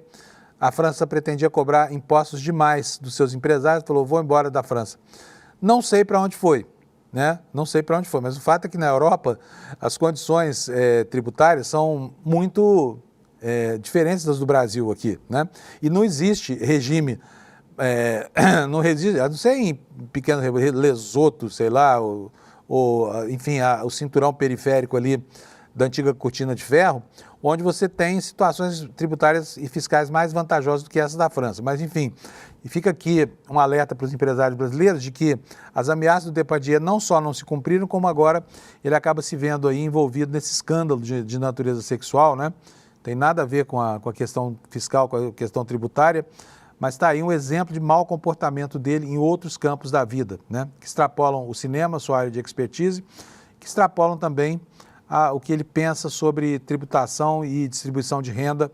a França pretendia cobrar impostos demais dos seus empresários, falou, vou embora da França. Não sei para onde foi, né? Não sei para onde foi, mas o fato é que na Europa as condições tributárias são muito diferentes das do Brasil aqui, né? E não existe regime, não sei em pequeno Lesoto, sei lá, enfim, o cinturão periférico ali da antiga cortina de ferro, onde você tem situações tributárias e fiscais mais vantajosas do que essas da França. Mas, enfim, e fica aqui um alerta para os empresários brasileiros de que as ameaças do Depardieu não só não se cumpriram, como agora ele acaba se vendo aí envolvido nesse escândalo de natureza sexual, né? Tem nada a ver com a questão fiscal, com a questão tributária, mas está aí um exemplo de mau comportamento dele em outros campos da vida, né? Que extrapolam o cinema, sua área de expertise, que extrapolam também o que ele pensa sobre tributação e distribuição de renda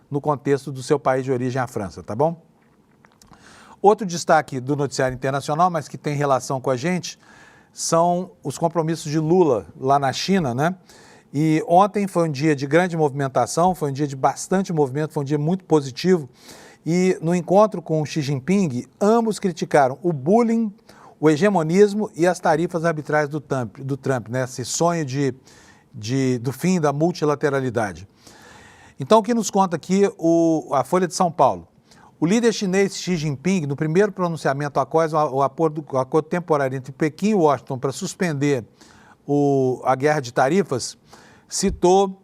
no contexto do seu país de origem, a França, tá bom? Outro destaque do noticiário internacional, mas que tem relação com a gente, são os compromissos de Lula lá na China, né? E ontem foi um dia de grande movimentação, foi um dia de bastante movimento, foi um dia muito positivo. E no encontro com o Xi Jinping, ambos criticaram o bullying, o hegemonismo e as tarifas arbitrais do Trump, né? Esse sonho do fim da multilateralidade. Então, o que nos conta aqui a Folha de São Paulo? O líder chinês Xi Jinping, no primeiro pronunciamento após o acordo temporário entre Pequim e Washington para suspender a guerra de tarifas, citou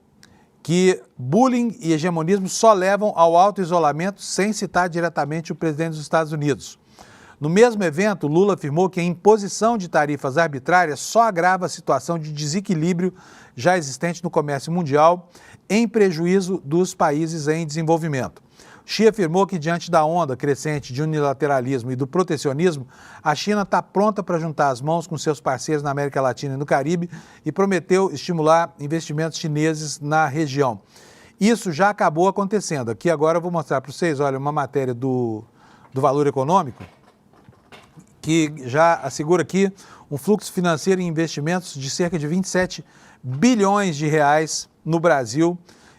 que bullying e hegemonismo só levam ao auto-isolamento, sem citar diretamente o presidente dos Estados Unidos. No mesmo evento, Lula afirmou que a imposição de tarifas arbitrárias só agrava a situação de desequilíbrio já existente no comércio mundial, em prejuízo dos países em desenvolvimento. Xi afirmou que, diante da onda crescente de unilateralismo e do protecionismo, a China está pronta para juntar as mãos com seus parceiros na América Latina e no Caribe e prometeu estimular investimentos chineses na região. Isso já acabou acontecendo. Aqui agora eu vou mostrar para vocês, olha, uma matéria do Valor Econômico, que já assegura aqui um fluxo financeiro em investimentos de cerca de 27 bilhões de reais no Brasil.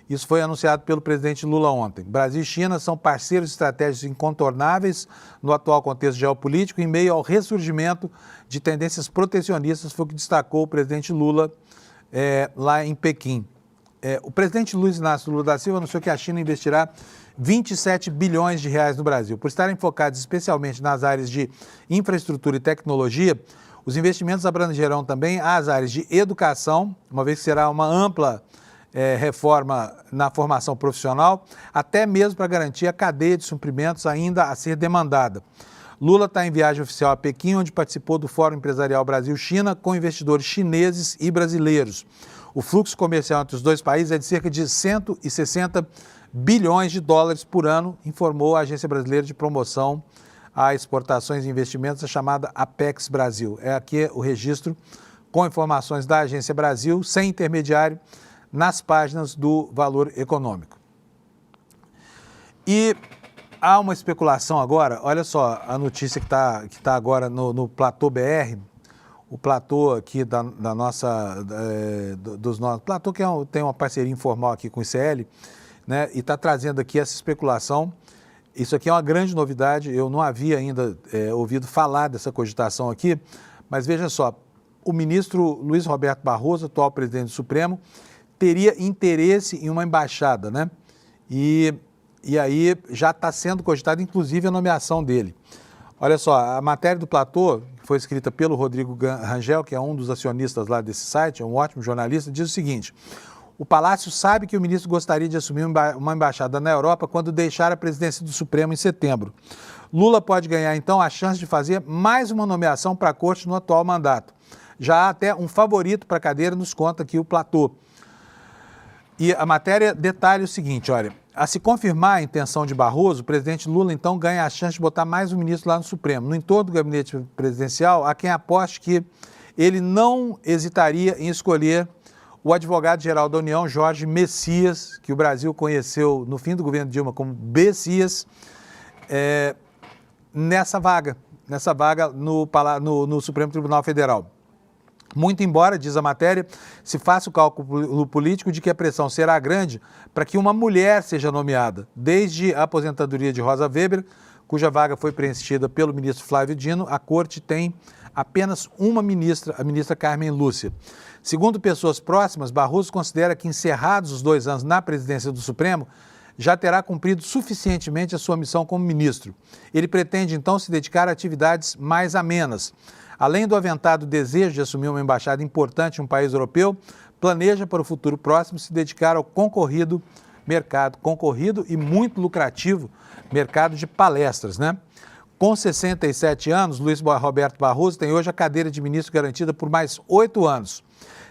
Isso foi anunciado pelo presidente Lula ontem. Brasil e China são parceiros estratégicos incontornáveis no atual contexto geopolítico, em meio ao ressurgimento de tendências protecionistas, foi o que destacou o presidente Lula lá em Pequim. O presidente Luiz Inácio Lula da Silva anunciou que a China investirá 27 bilhões de reais no Brasil. Por estarem focados especialmente nas áreas de infraestrutura e tecnologia, os investimentos abrangerão também as áreas de educação, uma vez que será uma ampla reforma na formação profissional, até mesmo para garantir a cadeia de suprimentos ainda a ser demandada. Lula está em viagem oficial a Pequim, onde participou do Fórum Empresarial Brasil-China com investidores chineses e brasileiros. O fluxo comercial entre os dois países é de cerca de 160 bilhões de dólares por ano, informou a Agência Brasileira de Promoção a Exportações e Investimentos, a chamada Apex Brasil. É aqui o registro com informações da Agência Brasil, sem intermediário, nas páginas do Valor Econômico. E há uma especulação agora, olha só a notícia que tá agora no Platô BR, o Platô aqui da nossa, Platô que tem uma parceria informal aqui com o ICL, né, e está trazendo aqui essa especulação. Isso aqui é uma grande novidade, eu não havia ainda ouvido falar dessa cogitação aqui, mas veja só, o ministro Luiz Roberto Barroso, atual presidente do Supremo, teria interesse em uma embaixada, né? E aí já está sendo cogitada, inclusive, a nomeação dele. Olha só, a matéria do Platô, que foi escrita pelo Rodrigo Rangel, que é um dos acionistas lá desse site, é um ótimo jornalista, diz o seguinte: o Palácio sabe que o ministro gostaria de assumir uma embaixada na Europa quando deixar a presidência do Supremo em setembro. Lula pode ganhar, então, a chance de fazer mais uma nomeação para a corte no atual mandato. Já há até um favorito para a cadeira, nos conta aqui o Platô. E a matéria detalha o seguinte, olha, a se confirmar a intenção de Barroso, o presidente Lula, então, ganha a chance de botar mais um ministro lá no Supremo. No entorno do gabinete presidencial, há quem aposte que ele não hesitaria em escolher o advogado-geral da União, Jorge Messias, que o Brasil conheceu no fim do governo Dilma como Bessias, nessa vaga no Supremo Tribunal Federal. Muito embora, diz a matéria, se faça o cálculo político de que a pressão será grande para que uma mulher seja nomeada, desde a aposentadoria de Rosa Weber, cuja vaga foi preenchida pelo ministro Flávio Dino, a corte tem apenas uma ministra, a ministra Carmen Lúcia. Segundo pessoas próximas, Barroso considera que, encerrados os 2 anos na presidência do Supremo, já terá cumprido suficientemente a sua missão como ministro. Ele pretende, então, se dedicar a atividades mais amenas. Além do aventado desejo de assumir uma embaixada importante em um país europeu, planeja para o futuro próximo se dedicar ao concorrido e muito lucrativo mercado de palestras, né? Com 67 anos, Luiz Roberto Barroso tem hoje a cadeira de ministro garantida por mais 8 anos.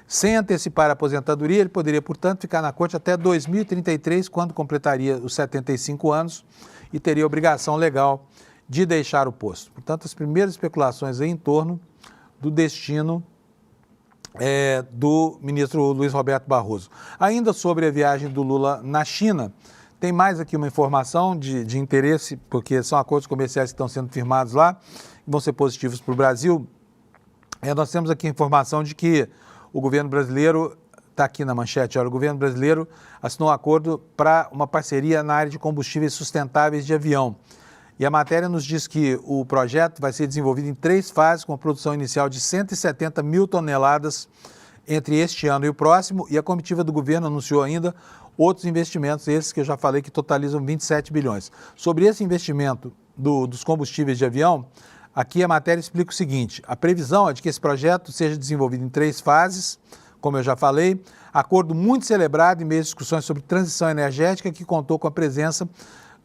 Sem antecipar a aposentadoria, ele poderia, portanto, ficar na corte até 2033, quando completaria os 75 anos e teria obrigação legal de deixar o posto. Portanto, as primeiras especulações aí em torno do destino do ministro Luiz Roberto Barroso. Ainda sobre a viagem do Lula na China, tem mais aqui uma informação de interesse, porque são acordos comerciais que estão sendo firmados lá, que vão ser positivos para o Brasil. Nós temos aqui a informação de que o governo brasileiro, está aqui na manchete, olha, o governo brasileiro assinou um acordo para uma parceria na área de combustíveis sustentáveis de avião. E a matéria nos diz que o projeto vai ser desenvolvido em 3 fases, com a produção inicial de 170 mil toneladas entre este ano e o próximo, e a comitiva do governo anunciou ainda outros investimentos, esses que eu já falei, que totalizam 27 bilhões. Sobre esse investimento dos combustíveis de avião, aqui a matéria explica o seguinte: a previsão é de que esse projeto seja desenvolvido em 3 fases, como eu já falei. Acordo muito celebrado em meio a discussões sobre transição energética, que contou com a presença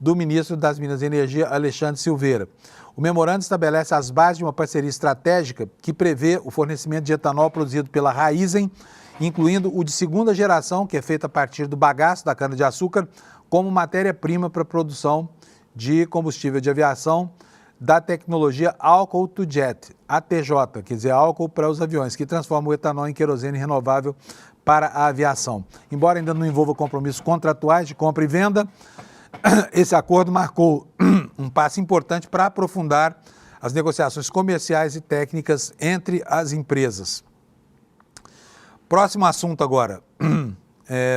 do ministro das Minas e Energia, Alexandre Silveira. O memorando estabelece as bases de uma parceria estratégica que prevê o fornecimento de etanol produzido pela Raízen, incluindo o de segunda geração, que é feito a partir do bagaço da cana-de-açúcar, como matéria-prima para a produção de combustível de aviação da tecnologia Alcohol to Jet, ATJ, quer dizer, álcool para os aviões, que transforma o etanol em querosene renovável para a aviação. Embora ainda não envolva compromissos contratuais de compra e venda, esse acordo marcou um passo importante para aprofundar as negociações comerciais e técnicas entre as empresas. Próximo assunto agora.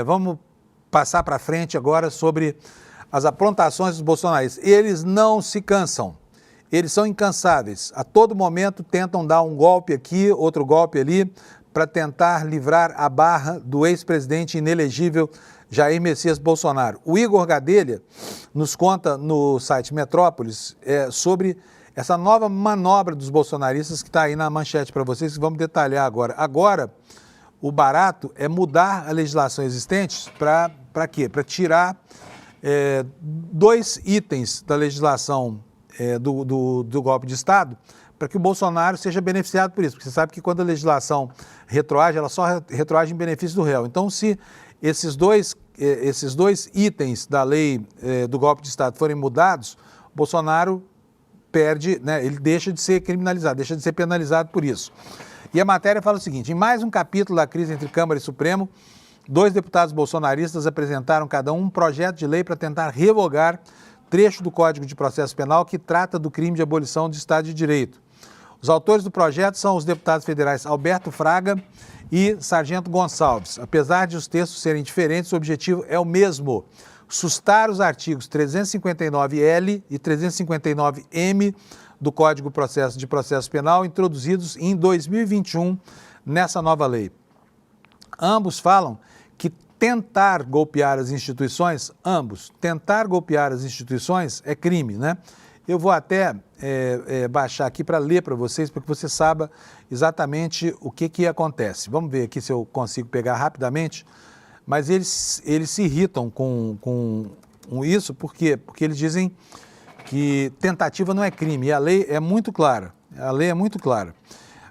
Vamos passar para frente agora sobre as aprontações dos bolsonaristas. Eles não se cansam. Eles são incansáveis. A todo momento tentam dar um golpe aqui, outro golpe ali, para tentar livrar a barra do ex-presidente inelegível Jair Messias Bolsonaro. O Igor Gadelha nos conta no site Metrópolis sobre essa nova manobra dos bolsonaristas que está aí na manchete para vocês, que vamos detalhar agora. Agora, o barato é mudar a legislação existente para quê? Para tirar 2 itens da legislação do golpe de Estado, para que o Bolsonaro seja beneficiado por isso. Porque você sabe que quando a legislação retroage, ela só retroage em benefício do réu. Então, se esses dois itens da lei do golpe de Estado forem mudados, o Bolsonaro perde, né, ele deixa de ser criminalizado, deixa de ser penalizado por isso. E a matéria fala o seguinte: em mais um capítulo da crise entre Câmara e Supremo, 2 deputados bolsonaristas apresentaram cada um projeto de lei para tentar revogar trecho do Código de Processo Penal que trata do crime de abolição do Estado de Direito. Os autores do projeto são os deputados federais Alberto Fraga e Sargento Gonçalves. Apesar de os textos serem diferentes, o objetivo é o mesmo: sustar os artigos 359L e 359M do Código de Processo Penal, introduzidos em 2021 nessa nova lei. Ambos falam que tentar golpear as instituições, tentar golpear as instituições é crime, né? Eu vou até baixar aqui para ler para vocês, para que você saiba exatamente o que acontece. Vamos ver aqui se eu consigo pegar rapidamente, mas eles se irritam com isso, por quê? Porque eles dizem que tentativa não é crime, e a lei é muito clara. A lei é muito clara.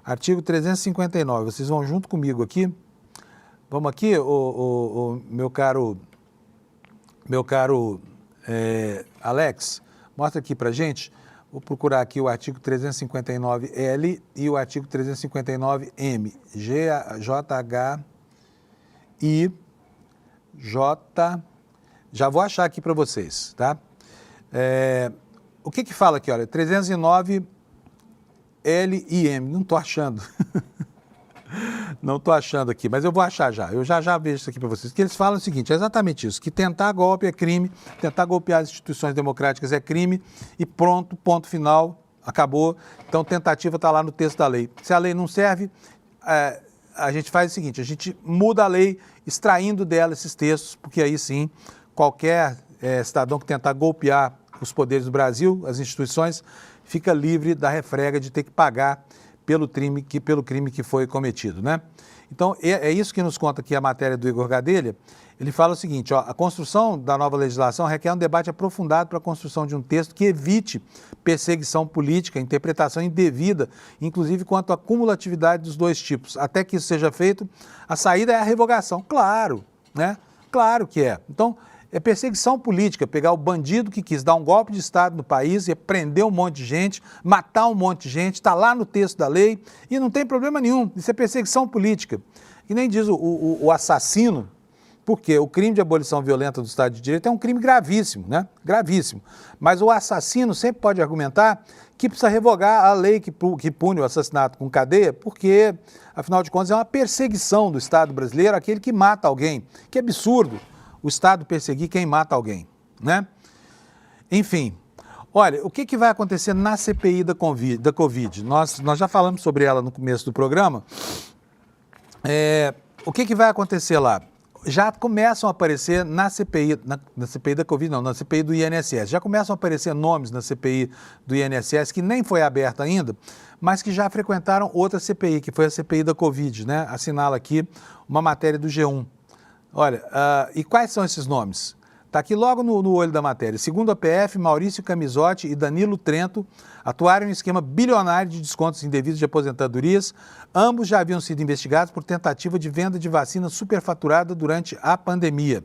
Artigo 359, vocês vão junto comigo aqui. Vamos aqui, o meu caro Alex, mostra aqui pra gente. Vou procurar aqui o artigo 359L e o artigo 359M. GHI-J. Já vou achar aqui para vocês, tá? O que fala aqui, olha, 309L e M. Não estou achando. Não estou achando aqui, mas eu vou achar já. Eu já vejo isso aqui para vocês. Que eles falam o seguinte: é exatamente isso, que tentar golpe é crime, tentar golpear as instituições democráticas é crime e pronto, ponto final, acabou. Então, tentativa está lá no texto da lei. Se a lei não serve, a gente faz o seguinte: a gente muda a lei extraindo dela esses textos, porque aí sim, qualquer cidadão que tentar golpear os poderes do Brasil, as instituições, fica livre da refrega de ter que pagar pelo crime que foi cometido, né? Então, é isso que nos conta aqui a matéria do Igor Gadelha. Ele fala o seguinte: a construção da nova legislação requer um debate aprofundado para a construção de um texto que evite perseguição política, interpretação indevida, inclusive quanto à cumulatividade dos 2 tipos. Até que isso seja feito, a saída é a revogação. Claro, né? Claro que é. Então, é perseguição política, pegar o bandido que quis dar um golpe de Estado no país e prender um monte de gente, matar um monte de gente, está lá no texto da lei e não tem problema nenhum. Isso é perseguição política. E nem diz o assassino, porque o crime de abolição violenta do Estado de Direito é um crime gravíssimo, né? Gravíssimo. Mas o assassino sempre pode argumentar que precisa revogar a lei que pune o assassinato com cadeia, porque, afinal de contas, é uma perseguição do Estado brasileiro aquele que mata alguém. Que absurdo o Estado perseguir quem mata alguém, né? Enfim, olha, o que vai acontecer na CPI da Covid? Nós já falamos sobre ela no começo do programa. O que vai acontecer lá? já começam a aparecer na CPI, na CPI da Covid, não, na CPI do INSS. Já começam a aparecer nomes na CPI do INSS que nem foi aberta ainda, mas que já frequentaram outra CPI, que foi a CPI da Covid, né? Assinala aqui uma matéria do G1. Olha, e quais são esses nomes? Está aqui logo no olho da matéria. Segundo a PF, Maurício Camisotti e Danilo Trento atuaram em um esquema bilionário de descontos indevidos de aposentadorias. Ambos já haviam sido investigados por tentativa de venda de vacina superfaturada durante a pandemia.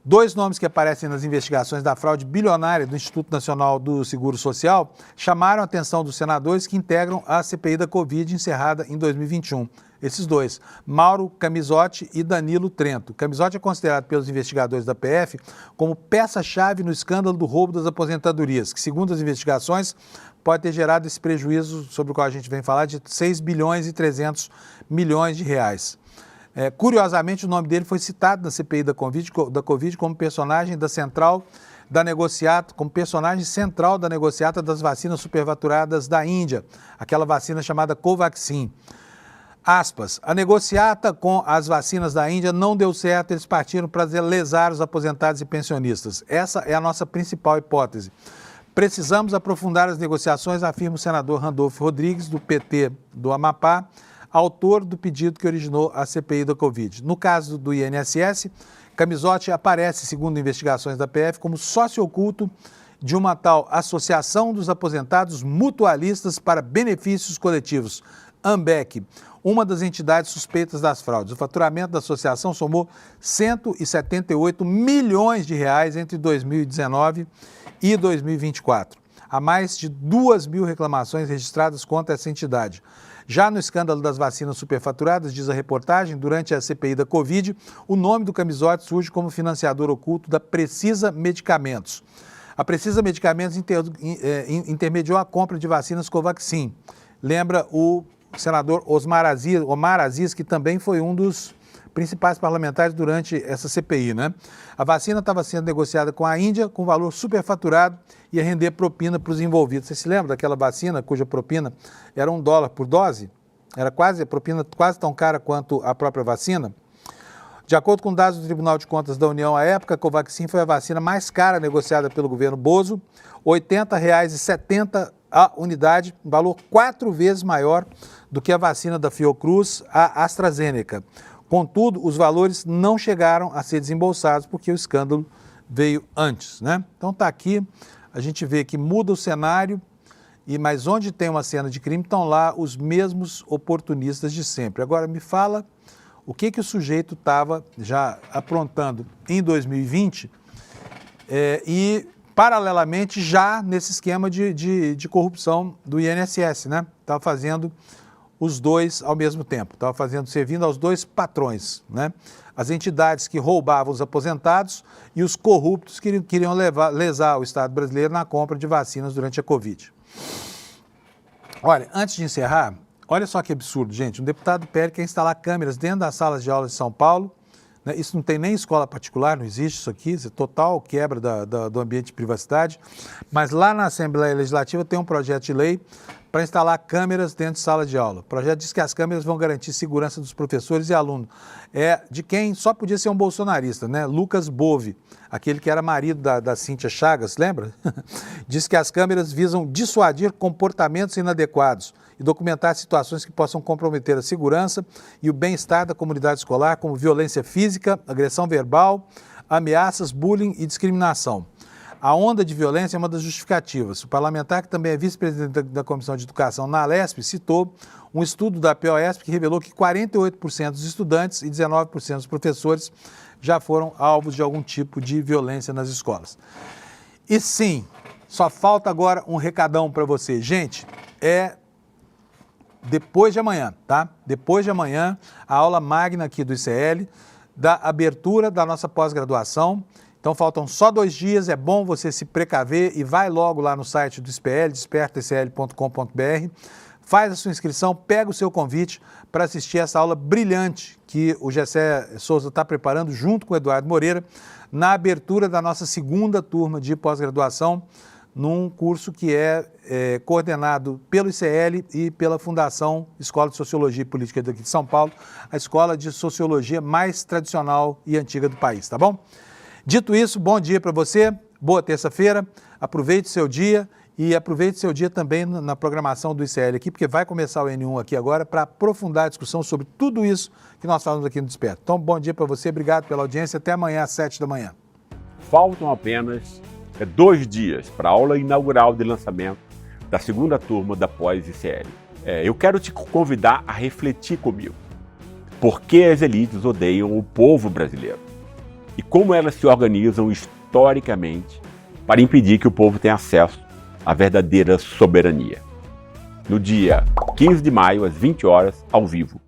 2 nomes que aparecem nas investigações da fraude bilionária do Instituto Nacional do Seguro Social chamaram a atenção dos senadores que integram a CPI da Covid, encerrada em 2021. Esses 2, Mauro Camisotti e Danilo Trento. Camisotti é considerado pelos investigadores da PF como peça-chave no escândalo do roubo das aposentadorias, que, segundo as investigações, pode ter gerado esse prejuízo sobre o qual a gente vem falar de 6 bilhões e 300 milhões de reais. Curiosamente, o nome dele foi citado na CPI da Covid como personagem da central da negociata, como personagem central da negociata das vacinas superfaturadas da Índia, aquela vacina chamada Covaxin. Aspas, a negociata com as vacinas da Índia não deu certo, eles partiram para lesar os aposentados e pensionistas. Essa é a nossa principal hipótese. Precisamos aprofundar as negociações, afirma o senador Randolfo Rodrigues, do PT do Amapá, autor do pedido que originou a CPI da Covid. No caso do INSS, Camisotti aparece, segundo investigações da PF, como sócio oculto de uma tal Associação dos Aposentados Mutualistas para Benefícios Coletivos, AMBEC, uma das entidades suspeitas das fraudes. O faturamento da associação somou 178 milhões de reais entre 2019 e 2024. Há mais de 2.000 reclamações registradas contra essa entidade. Já no escândalo das vacinas superfaturadas, diz a reportagem, durante a CPI da Covid, o nome do Camisotti surge como financiador oculto da Precisa Medicamentos. A Precisa Medicamentos intermediou a compra de vacinas Covaxin. Lembra o senador Omar Aziz, que também foi um dos principais parlamentares durante essa CPI, né? A vacina estava sendo negociada com a Índia com valor superfaturado e ia render propina para os envolvidos. Você se lembra daquela vacina cuja propina era $1 por dose? Era a propina quase tão cara quanto a própria vacina? De acordo com dados do Tribunal de Contas da União, à época, a Covaxin foi a vacina mais cara negociada pelo governo Bozo, R$ 80,70 a unidade, valor 4 vezes maior do que a vacina da Fiocruz, a AstraZeneca. Contudo, os valores não chegaram a ser desembolsados porque o escândalo veio antes, né? Então está aqui, a gente vê que muda o cenário, mas onde tem uma cena de crime estão lá os mesmos oportunistas de sempre. Agora me fala o que o sujeito estava já aprontando em 2020 e paralelamente já nesse esquema de corrupção do INSS, né? Estava fazendo os dois ao mesmo tempo, estava servindo aos dois patrões, né? As entidades que roubavam os aposentados e os corruptos que queriam lesar o Estado brasileiro na compra de vacinas durante a Covid. Olha, antes de encerrar, olha só que absurdo, gente, um deputado pede que instalar câmeras dentro das salas de aulas de São Paulo, né? Isso não tem nem escola particular, não existe isso aqui, isso é total quebra do ambiente de privacidade, mas lá na Assembleia Legislativa tem um projeto de lei para instalar câmeras dentro de sala de aula. O projeto diz que as câmeras vão garantir segurança dos professores e alunos. É de quem só podia ser um bolsonarista, né? Lucas Bove, aquele que era marido da Cíntia Chagas, lembra? Diz que as câmeras visam dissuadir comportamentos inadequados e documentar situações que possam comprometer a segurança e o bem-estar da comunidade escolar, como violência física, agressão verbal, ameaças, bullying e discriminação. A onda de violência é uma das justificativas. O parlamentar, que também é vice-presidente da Comissão de Educação na Alesp, citou um estudo da POSP que revelou que 48% dos estudantes e 19% dos professores já foram alvos de algum tipo de violência nas escolas. E sim, só falta agora um recadão para você. Gente, depois de amanhã, tá? Depois de amanhã, a aula magna aqui do ICL, da abertura da nossa pós-graduação. Então faltam só 2 dias, é bom você se precaver e vai logo lá no site do SPL, despertaicl.com.br, faz a sua inscrição, pega o seu convite para assistir essa aula brilhante que o Gessé Souza está preparando junto com o Eduardo Moreira na abertura da nossa segunda turma de pós-graduação num curso que é coordenado pelo ICL e pela Fundação Escola de Sociologia e Política daqui de São Paulo, a escola de sociologia mais tradicional e antiga do país, tá bom? Dito isso, bom dia para você, boa terça-feira, aproveite seu dia e aproveite seu dia também na programação do ICL aqui, porque vai começar o N1 aqui agora para aprofundar a discussão sobre tudo isso que nós falamos aqui no Desperta. Então, bom dia para você, obrigado pela audiência, até amanhã às 7 da manhã. Faltam apenas 2 dias para a aula inaugural de lançamento da segunda turma da pós-ICL. Eu quero te convidar a refletir comigo. Por que as elites odeiam o povo brasileiro? E como elas se organizam historicamente para impedir que o povo tenha acesso à verdadeira soberania. No dia 15 de maio, às 20 horas, ao vivo.